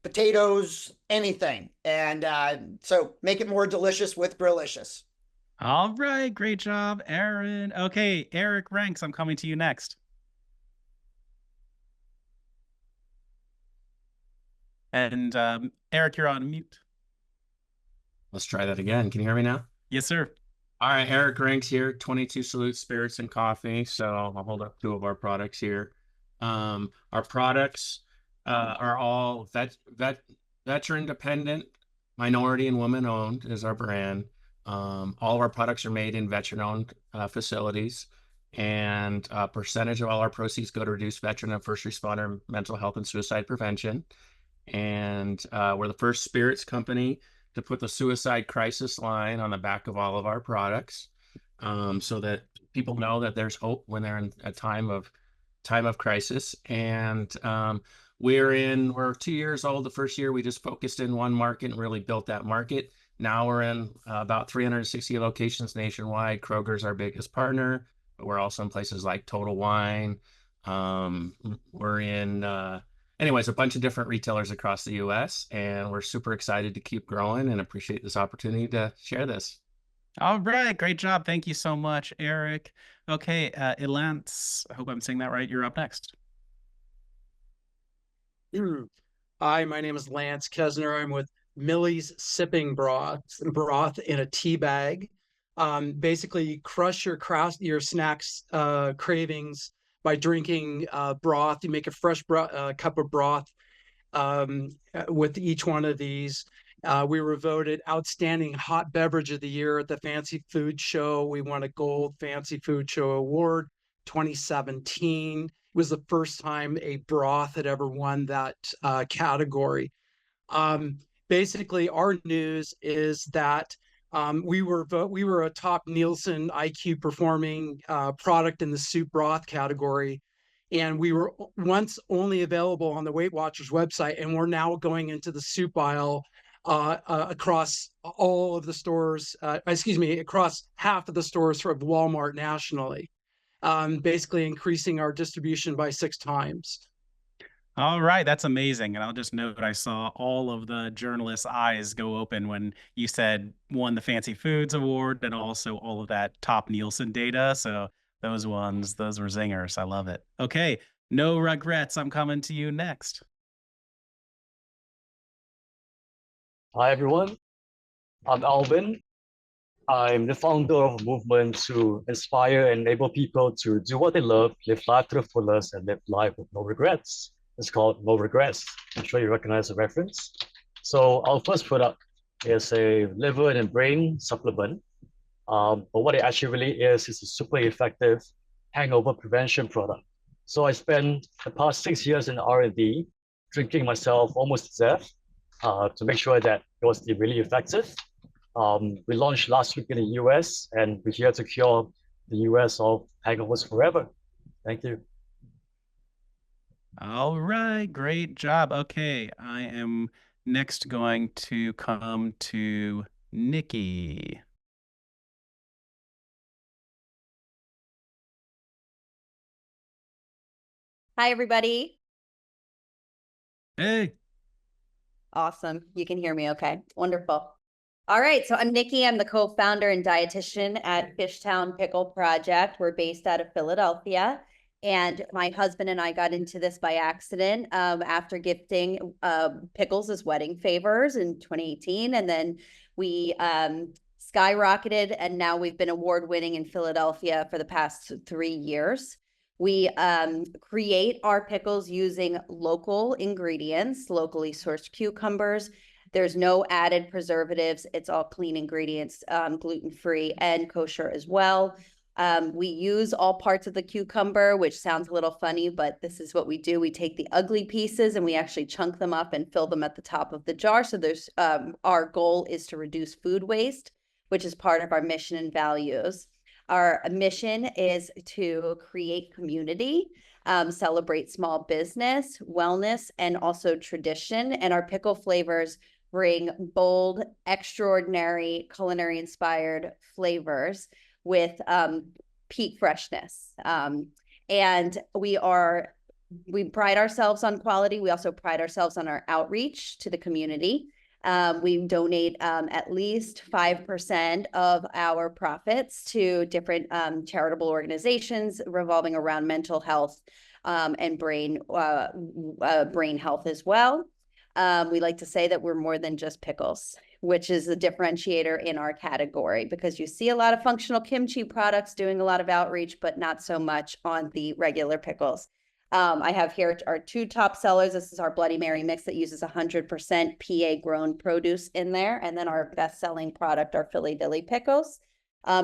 S7: potatoes, anything. And so make it more delicious with Grillicious.
S2: All right, great job, Aaron. Okay, Eric Ranks, I'm coming to you next. And Eric, you're on mute.
S8: Let's try that again. Can you hear me now?
S2: Yes, sir.
S8: All right, Eric Ranks here, 22 Salute Spirits and Coffee. So I'll hold up 2 of our products here. Our products are all veteran dependent, minority and woman owned is our brand. All of our products are made in veteran owned facilities, and a percentage of all our proceeds go to reduce veteran and first responder mental health and suicide prevention. And we're the first spirits company to put the suicide crisis line on the back of all of our products, so that people know that there's hope when they're in a time of crisis. And we're 2 years old. The first year we just focused in one market and really built that market. Now we're in about 360 locations nationwide. Kroger's our biggest partner, but we're also in places like Total Wine. We're in anyways, a bunch of different retailers across the US, and we're super excited to keep growing and appreciate this opportunity to share this.
S2: All right, great job. Thank you so much, Eric. Okay, Elance, I hope I'm saying that right. You're up next.
S9: Hi, my name is Lance Kesner. I'm with Millie's Sipping Broth in a tea bag. Basically, you crush your snacks cravings by drinking broth. You make a fresh cup of broth with each one of these. We were voted Outstanding Hot Beverage of the Year at the Fancy Food Show. We won a Gold Fancy Food Show Award 2017. It was the first time a broth had ever won that category. Basically, our news is that we were a top Nielsen IQ performing product in the soup broth category, and we were once only available on the Weight Watchers website, and we're now going into the soup aisle across all of the stores. Across half of the stores of Walmart nationally, basically increasing our distribution by 6 times.
S2: All right, that's amazing. And I'll just note I saw all of the journalists' eyes go open when you said won the Fancy Foods Award and also all of that top Nielsen data. So those were zingers. I love it. Okay, no regrets. I'm coming to you next.
S10: Hi, everyone. I'm Alvin. I'm the founder of a movement to inspire and enable people to do what they love, live life to the fullest, and live life with no regrets. It's called No Regrets. I'm sure you recognize the reference. So our first product is a liver and brain supplement. But what it actually really is a super effective hangover prevention product. So I spent the past 6 years in R&D drinking myself almost to death to make sure that it was really effective. We launched last week in the US, and we're here to cure the US of hangovers forever. Thank you.
S2: All right, great job. Okay, I am next going to come to Nikki.
S11: Hi, everybody.
S2: Hey.
S11: Awesome. You can hear me okay. Wonderful. All right. So I'm Nikki. I'm the co-founder and dietitian at Fishtown Pickle Project. We're based out of Philadelphia. And my husband and I got into this by accident after gifting pickles as wedding favors in 2018. And then we skyrocketed, and now we've been award-winning in Philadelphia for the past 3 years. We create our pickles using local ingredients, locally sourced cucumbers. There's no added preservatives. It's all clean ingredients, gluten-free and kosher as well. We use all parts of the cucumber, which sounds a little funny, but this is what we do. We take the ugly pieces and we actually chunk them up and fill them at the top of the jar. So there's our goal is to reduce food waste, which is part of our mission and values. Our mission is to create community, celebrate small business, wellness, and also tradition. And our pickle flavors bring bold, extraordinary, culinary inspired flavors with peak freshness. And we pride ourselves on quality. We also pride ourselves on our outreach to the community. We donate at least 5% of our profits to different charitable organizations revolving around mental health and brain health as well. We like to say that we're more than just pickles, which is a differentiator in our category, because you see a lot of functional kimchi products doing a lot of outreach, but not so much on the regular pickles. I have here our 2 top sellers. This is our Bloody Mary mix that uses 100% PA grown produce in there. And then our best-selling product, our Philly Dilly pickles.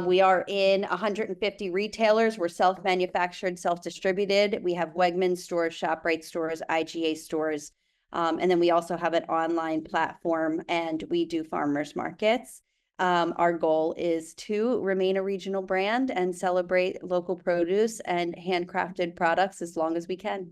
S11: We are in 150 retailers. We're self-manufactured, self-distributed. We have Wegmans stores, ShopRite stores, IGA stores. And then we also have an online platform, and we do farmers markets. Our goal is to remain a regional brand and celebrate local produce and handcrafted products as long as we can.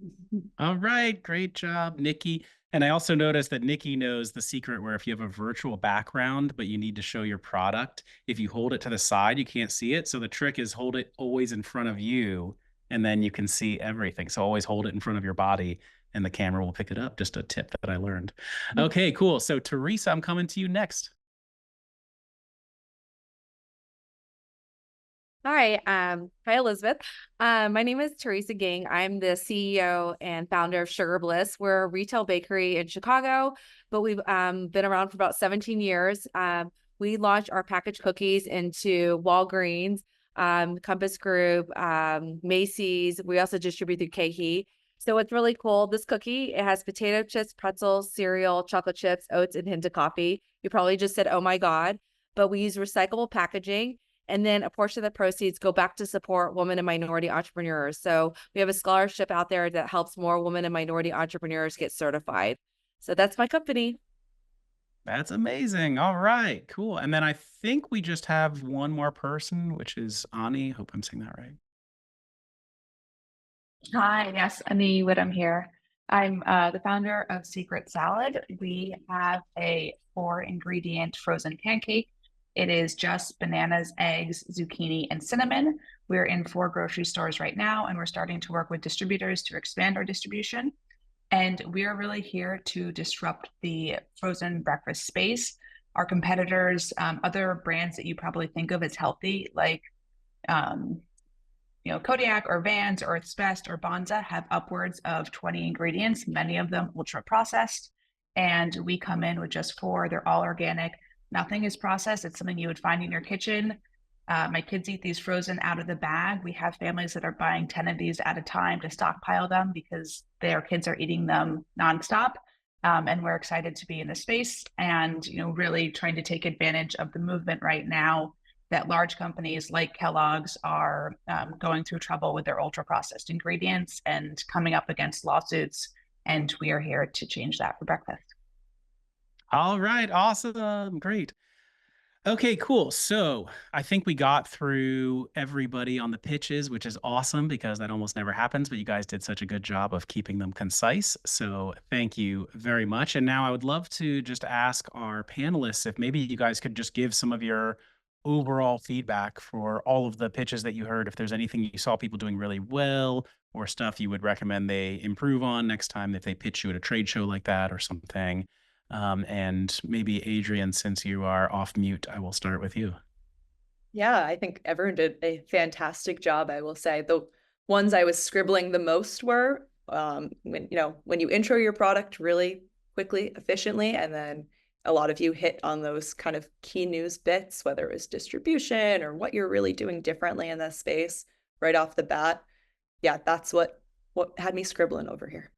S2: All right. Great job, Nikki. And I also noticed that Nikki knows the secret where if you have a virtual background, but you need to show your product, if you hold it to the side, you can't see it. So the trick is hold it always in front of you, and then you can see everything. So always hold it in front of your body, and the camera will pick it up. Just a tip that I learned. Okay, cool. So Teresa, I'm coming to you next.
S12: Hi, hi Elizabeth. My name is Teresa Ging. I'm the CEO and founder of Sugar Bliss. We're a retail bakery in Chicago, but we've been around for about 17 years. We launched our packaged cookies into Walgreens, Compass Group, Macy's. We also distribute through KeHE. So what's really cool, this cookie, it has potato chips, pretzels, cereal, chocolate chips, oats, and hint of coffee. You probably just said, oh my God, but we use recyclable packaging. And then a portion of the proceeds go back to support women and minority entrepreneurs. So we have a scholarship out there that helps more women and minority entrepreneurs get certified. So that's my company.
S2: That's amazing. All right, cool. And then I think we just have one more person, which is Ani. Hope I'm saying that right.
S13: Hi, yes, Ani Whittam here. I'm the founder of Secret Salad. We have a 4-ingredient frozen pancake. It is just bananas, eggs, zucchini, and cinnamon. We're in 4 grocery stores right now, and we're starting to work with distributors to expand our distribution. And we are really here to disrupt the frozen breakfast space. Our competitors, other brands that you probably think of as healthy, like Kodiak or Vans or Earth's Best or Bonza, have upwards of 20 ingredients, many of them ultra processed. And we come in with just 4. They're all organic. Nothing is processed. It's something you would find in your kitchen. My kids eat these frozen out of the bag. We have families that are buying 10 of these at a time to stockpile them because their kids are eating them nonstop. And we're excited to be in the space and, really trying to take advantage of the movement right now that large companies like Kellogg's are going through trouble with their ultra processed ingredients and coming up against lawsuits. And we are here to change that for breakfast.
S2: All right, awesome, great. Okay, cool. So I think we got through everybody on the pitches, which is awesome because that almost never happens, but you guys did such a good job of keeping them concise. So thank you very much. And now I would love to just ask our panelists if maybe you guys could just give some of your overall feedback for all of the pitches that you heard, if there's anything you saw people doing really well or stuff you would recommend they improve on next time if they pitch you at a trade show like that or something. And maybe Adrianne, since you are off mute, I will start with you.
S4: Yeah, I think everyone did a fantastic job, I will say. The ones I was scribbling the most were when you intro your product really quickly, efficiently, and then a lot of you hit on those kind of key news bits, whether it was distribution or what you're really doing differently in this space right off the bat. Yeah, that's what had me scribbling over here.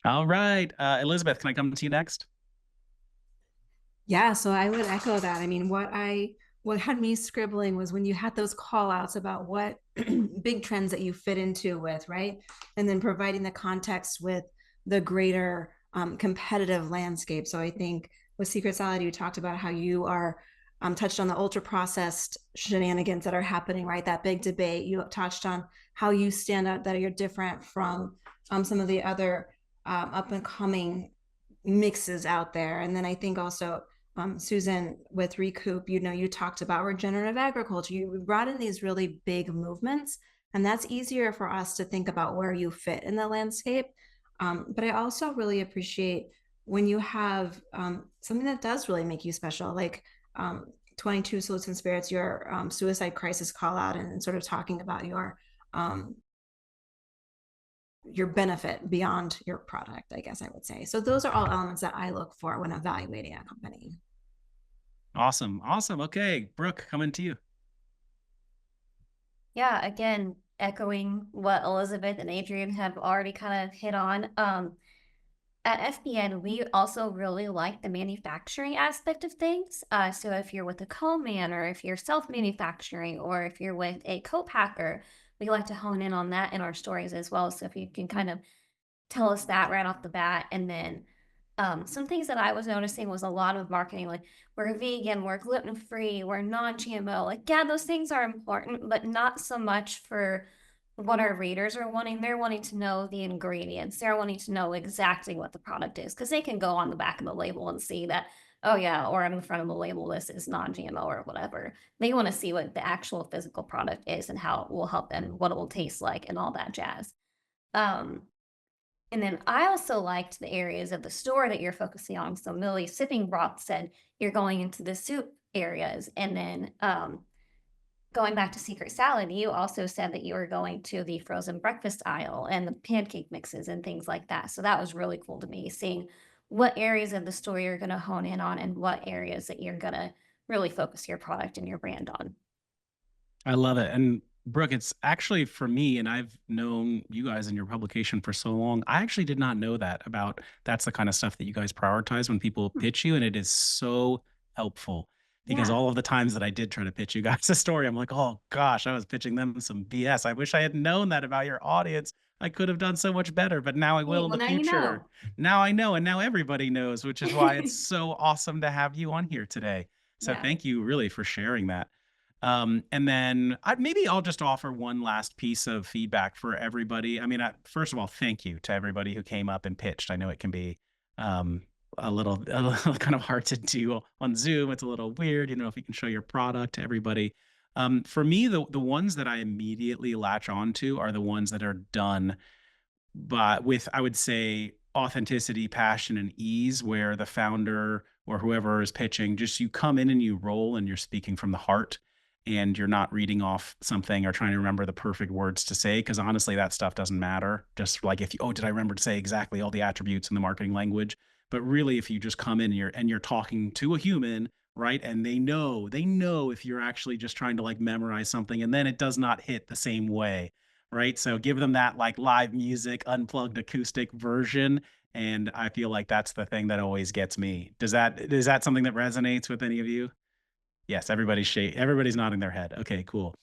S2: All right. Elizabeth, can I come to you next?
S1: Yeah, so I would echo that. I mean, what I what had me scribbling was when you had those call outs about what big trends that you fit into with, right? And then providing the context with the greater competitive landscape. So I think with Secret Salad, you talked about how you are touched on the ultra processed shenanigans that are happening, right? That big debate. You touched on how you stand out, that you're different from some of the other up and coming mixes out there. And then I think also Susan, with Recoup, you talked about regenerative agriculture. You brought in these really big movements, and that's easier for us to think about where you fit in the landscape. But I also really appreciate when you have something that does really make you special, like 22 Salutes and Spirits, your suicide crisis call out, and sort of talking about your benefit beyond your product, I guess I would say. So those are all elements that I look for when evaluating a company.
S2: Awesome. Awesome. Okay, Brooke, coming to you.
S3: Yeah, again, echoing what Elizabeth and Adrian have already kind of hit on. At FBN, we also really like the manufacturing aspect of things. So if you're with a co-man, or if you're self-manufacturing, or if you're with a co-packer, we like to hone in on that in our stories as well. So if you can kind of tell us that right off the bat. And then some things that I was noticing was a lot of marketing, like we're vegan, we're gluten-free, we're non-GMO. Like, yeah, those things are important, but not so much for what our readers are wanting. They're wanting to know the ingredients. They're wanting to know exactly what the product is, because they can go on the back of the label and see that, oh yeah, or on the front of the label, this is non-GMO or whatever. They want to see what the actual physical product is and how it will help them, what it will taste like, and all that jazz. And then I also liked the areas of the store that you're focusing on. So Millie's Sipping Broth said you're going into the soup areas. And then going back to Secret Salad, you also said that you were going to the frozen breakfast aisle and the pancake mixes and things like that. So that was really cool to me, seeing what areas of the store you're going to hone in on and what areas that you're going to really focus your product and your brand on.
S2: I love it. And Brooke, it's actually for me, and I've known you guys in your publication for so long, I actually did not know that about that's the kind of stuff that you guys prioritize when people pitch you. And it is so helpful, because all of the times that I did try to pitch you guys a story, I'm like, oh gosh, I was pitching them some BS. I wish I had known that about your audience. I could have done so much better, but now I will in the future. Now I know, and now everybody knows, which is why it's so awesome to have you on here today. So thank you really for sharing that. And then maybe I'll just offer one last piece of feedback for everybody. I mean, first of all, thank you to everybody who came up and pitched. I know it can be a little kind of hard to do on Zoom. It's a little weird, if you can show your product to everybody. For me, the ones that I immediately latch onto are the ones that are done but with, I would say, authenticity, passion, and ease, where the founder or whoever is pitching, just you come in and you roll and you're speaking from the heart, and you're not reading off something or trying to remember the perfect words to say, because honestly, that stuff doesn't matter. Just like if you, did I remember to say exactly all the attributes in the marketing language? But really, if you just come in and you're talking to a human, right? And they know if you're actually just trying to like memorize something, and then it does not hit the same way, right? So give them that like live music, unplugged acoustic version. And I feel like that's the thing that always gets me. Is that something that resonates with any of you? Yes, everybody's nodding their head. Okay, cool.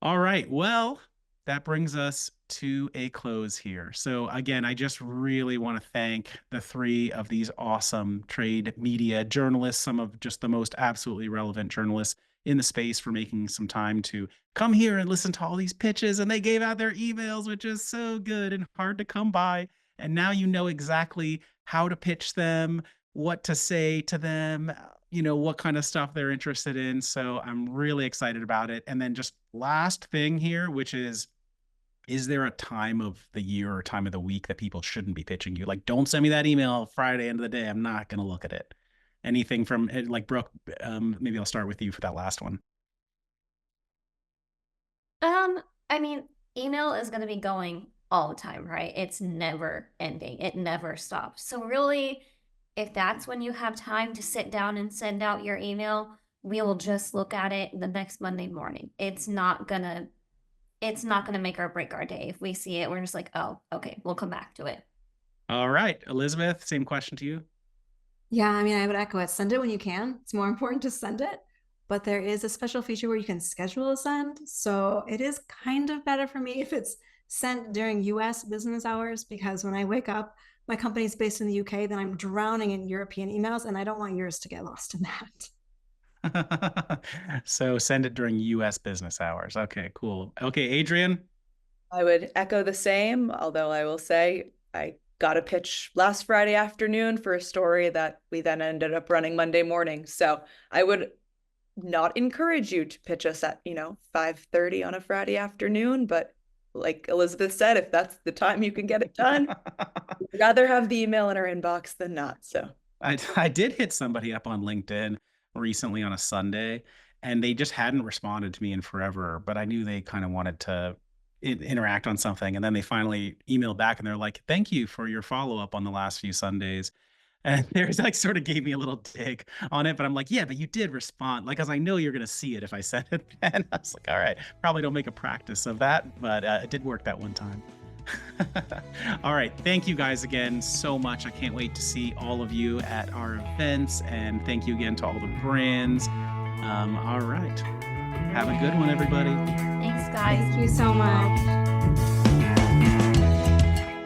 S2: All right. Well, that brings us to a close here. So again, I just really want to thank the three of these awesome trade media journalists, some of just the most absolutely relevant journalists in the space, for making some time to come here and listen to all these pitches. And they gave out their emails, which is so good and hard to come by. And now you know exactly how to pitch them, what to say to them, what kind of stuff they're interested in. So I'm really excited about it. And then just last thing here, which is there a time of the year or time of the week that people shouldn't be pitching you? Like, don't send me that email Friday end of the day. I'm not going to look at it. Anything from like Brooke, maybe I'll start with you for that last one.
S3: I mean, email is going to be going all the time, right? It's never ending. It never stops. So really, if that's when you have time to sit down and send out your email, we will just look at it the next Monday morning. It's not gonna make or break our day. If we see it, we're just like, oh, okay, we'll come back to it.
S2: All right, Elizabeth, same question to you.
S1: Yeah, I mean, I would echo it. Send it when you can. It's more important to send it. but there is a special feature where you can schedule a send. So it is kind of better for me if it's sent during US business hours, because when I wake up, my company's based in the UK, then I'm drowning in European emails, and I don't want yours to get lost in that.
S2: So send it during US business hours. Okay, cool. Okay, Adrianne?
S4: I would echo the same, although I will say I got a pitch last Friday afternoon for a story that we then ended up running Monday morning. So I would not encourage you to pitch us at, 5:30 on a Friday afternoon, but like Elizabeth said, if that's the time you can get it done, we'd rather have the email in our inbox than not. So
S2: I did hit somebody up on LinkedIn recently on a Sunday, and they just hadn't responded to me in forever, but I knew they kind of wanted to interact on something. And then they finally emailed back and they're like, thank you for your follow-up on the last few Sundays. And there's like sort of gave me a little dig on it, but I'm like, yeah, but you did respond. Like, cause I know you're going to see it if I send it. And I was like, all right, probably don't make a practice of that, but it did work that one time. All right. Thank you guys again so much. I can't wait to see all of you at our events, and thank you again to all the brands. All right. Have a good one, everybody.
S3: Thanks, guys.
S1: Thank you so much.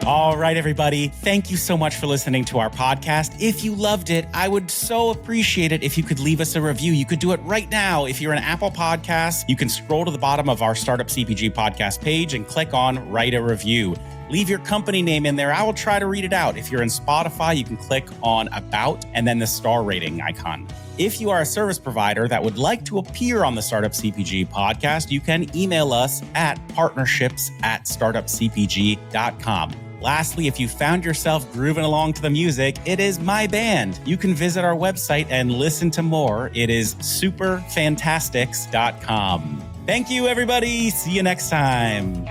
S5: All right, everybody. Thank you so much for listening to our podcast. If you loved it, I would so appreciate it if you could leave us a review. You could do it right now. If you're an Apple Podcast, you can scroll to the bottom of our Startup CPG podcast page and click on Write a Review. Leave your company name in there. I will try to read it out. If you're in Spotify, you can click on About and then the star rating icon. If you are a service provider that would like to appear on the Startup CPG podcast, you can email us at partnerships@startupcpg.com. Lastly, if you found yourself grooving along to the music, it is my band. You can visit our website and listen to more. It is superfantastics.com. Thank you, everybody. See you next time.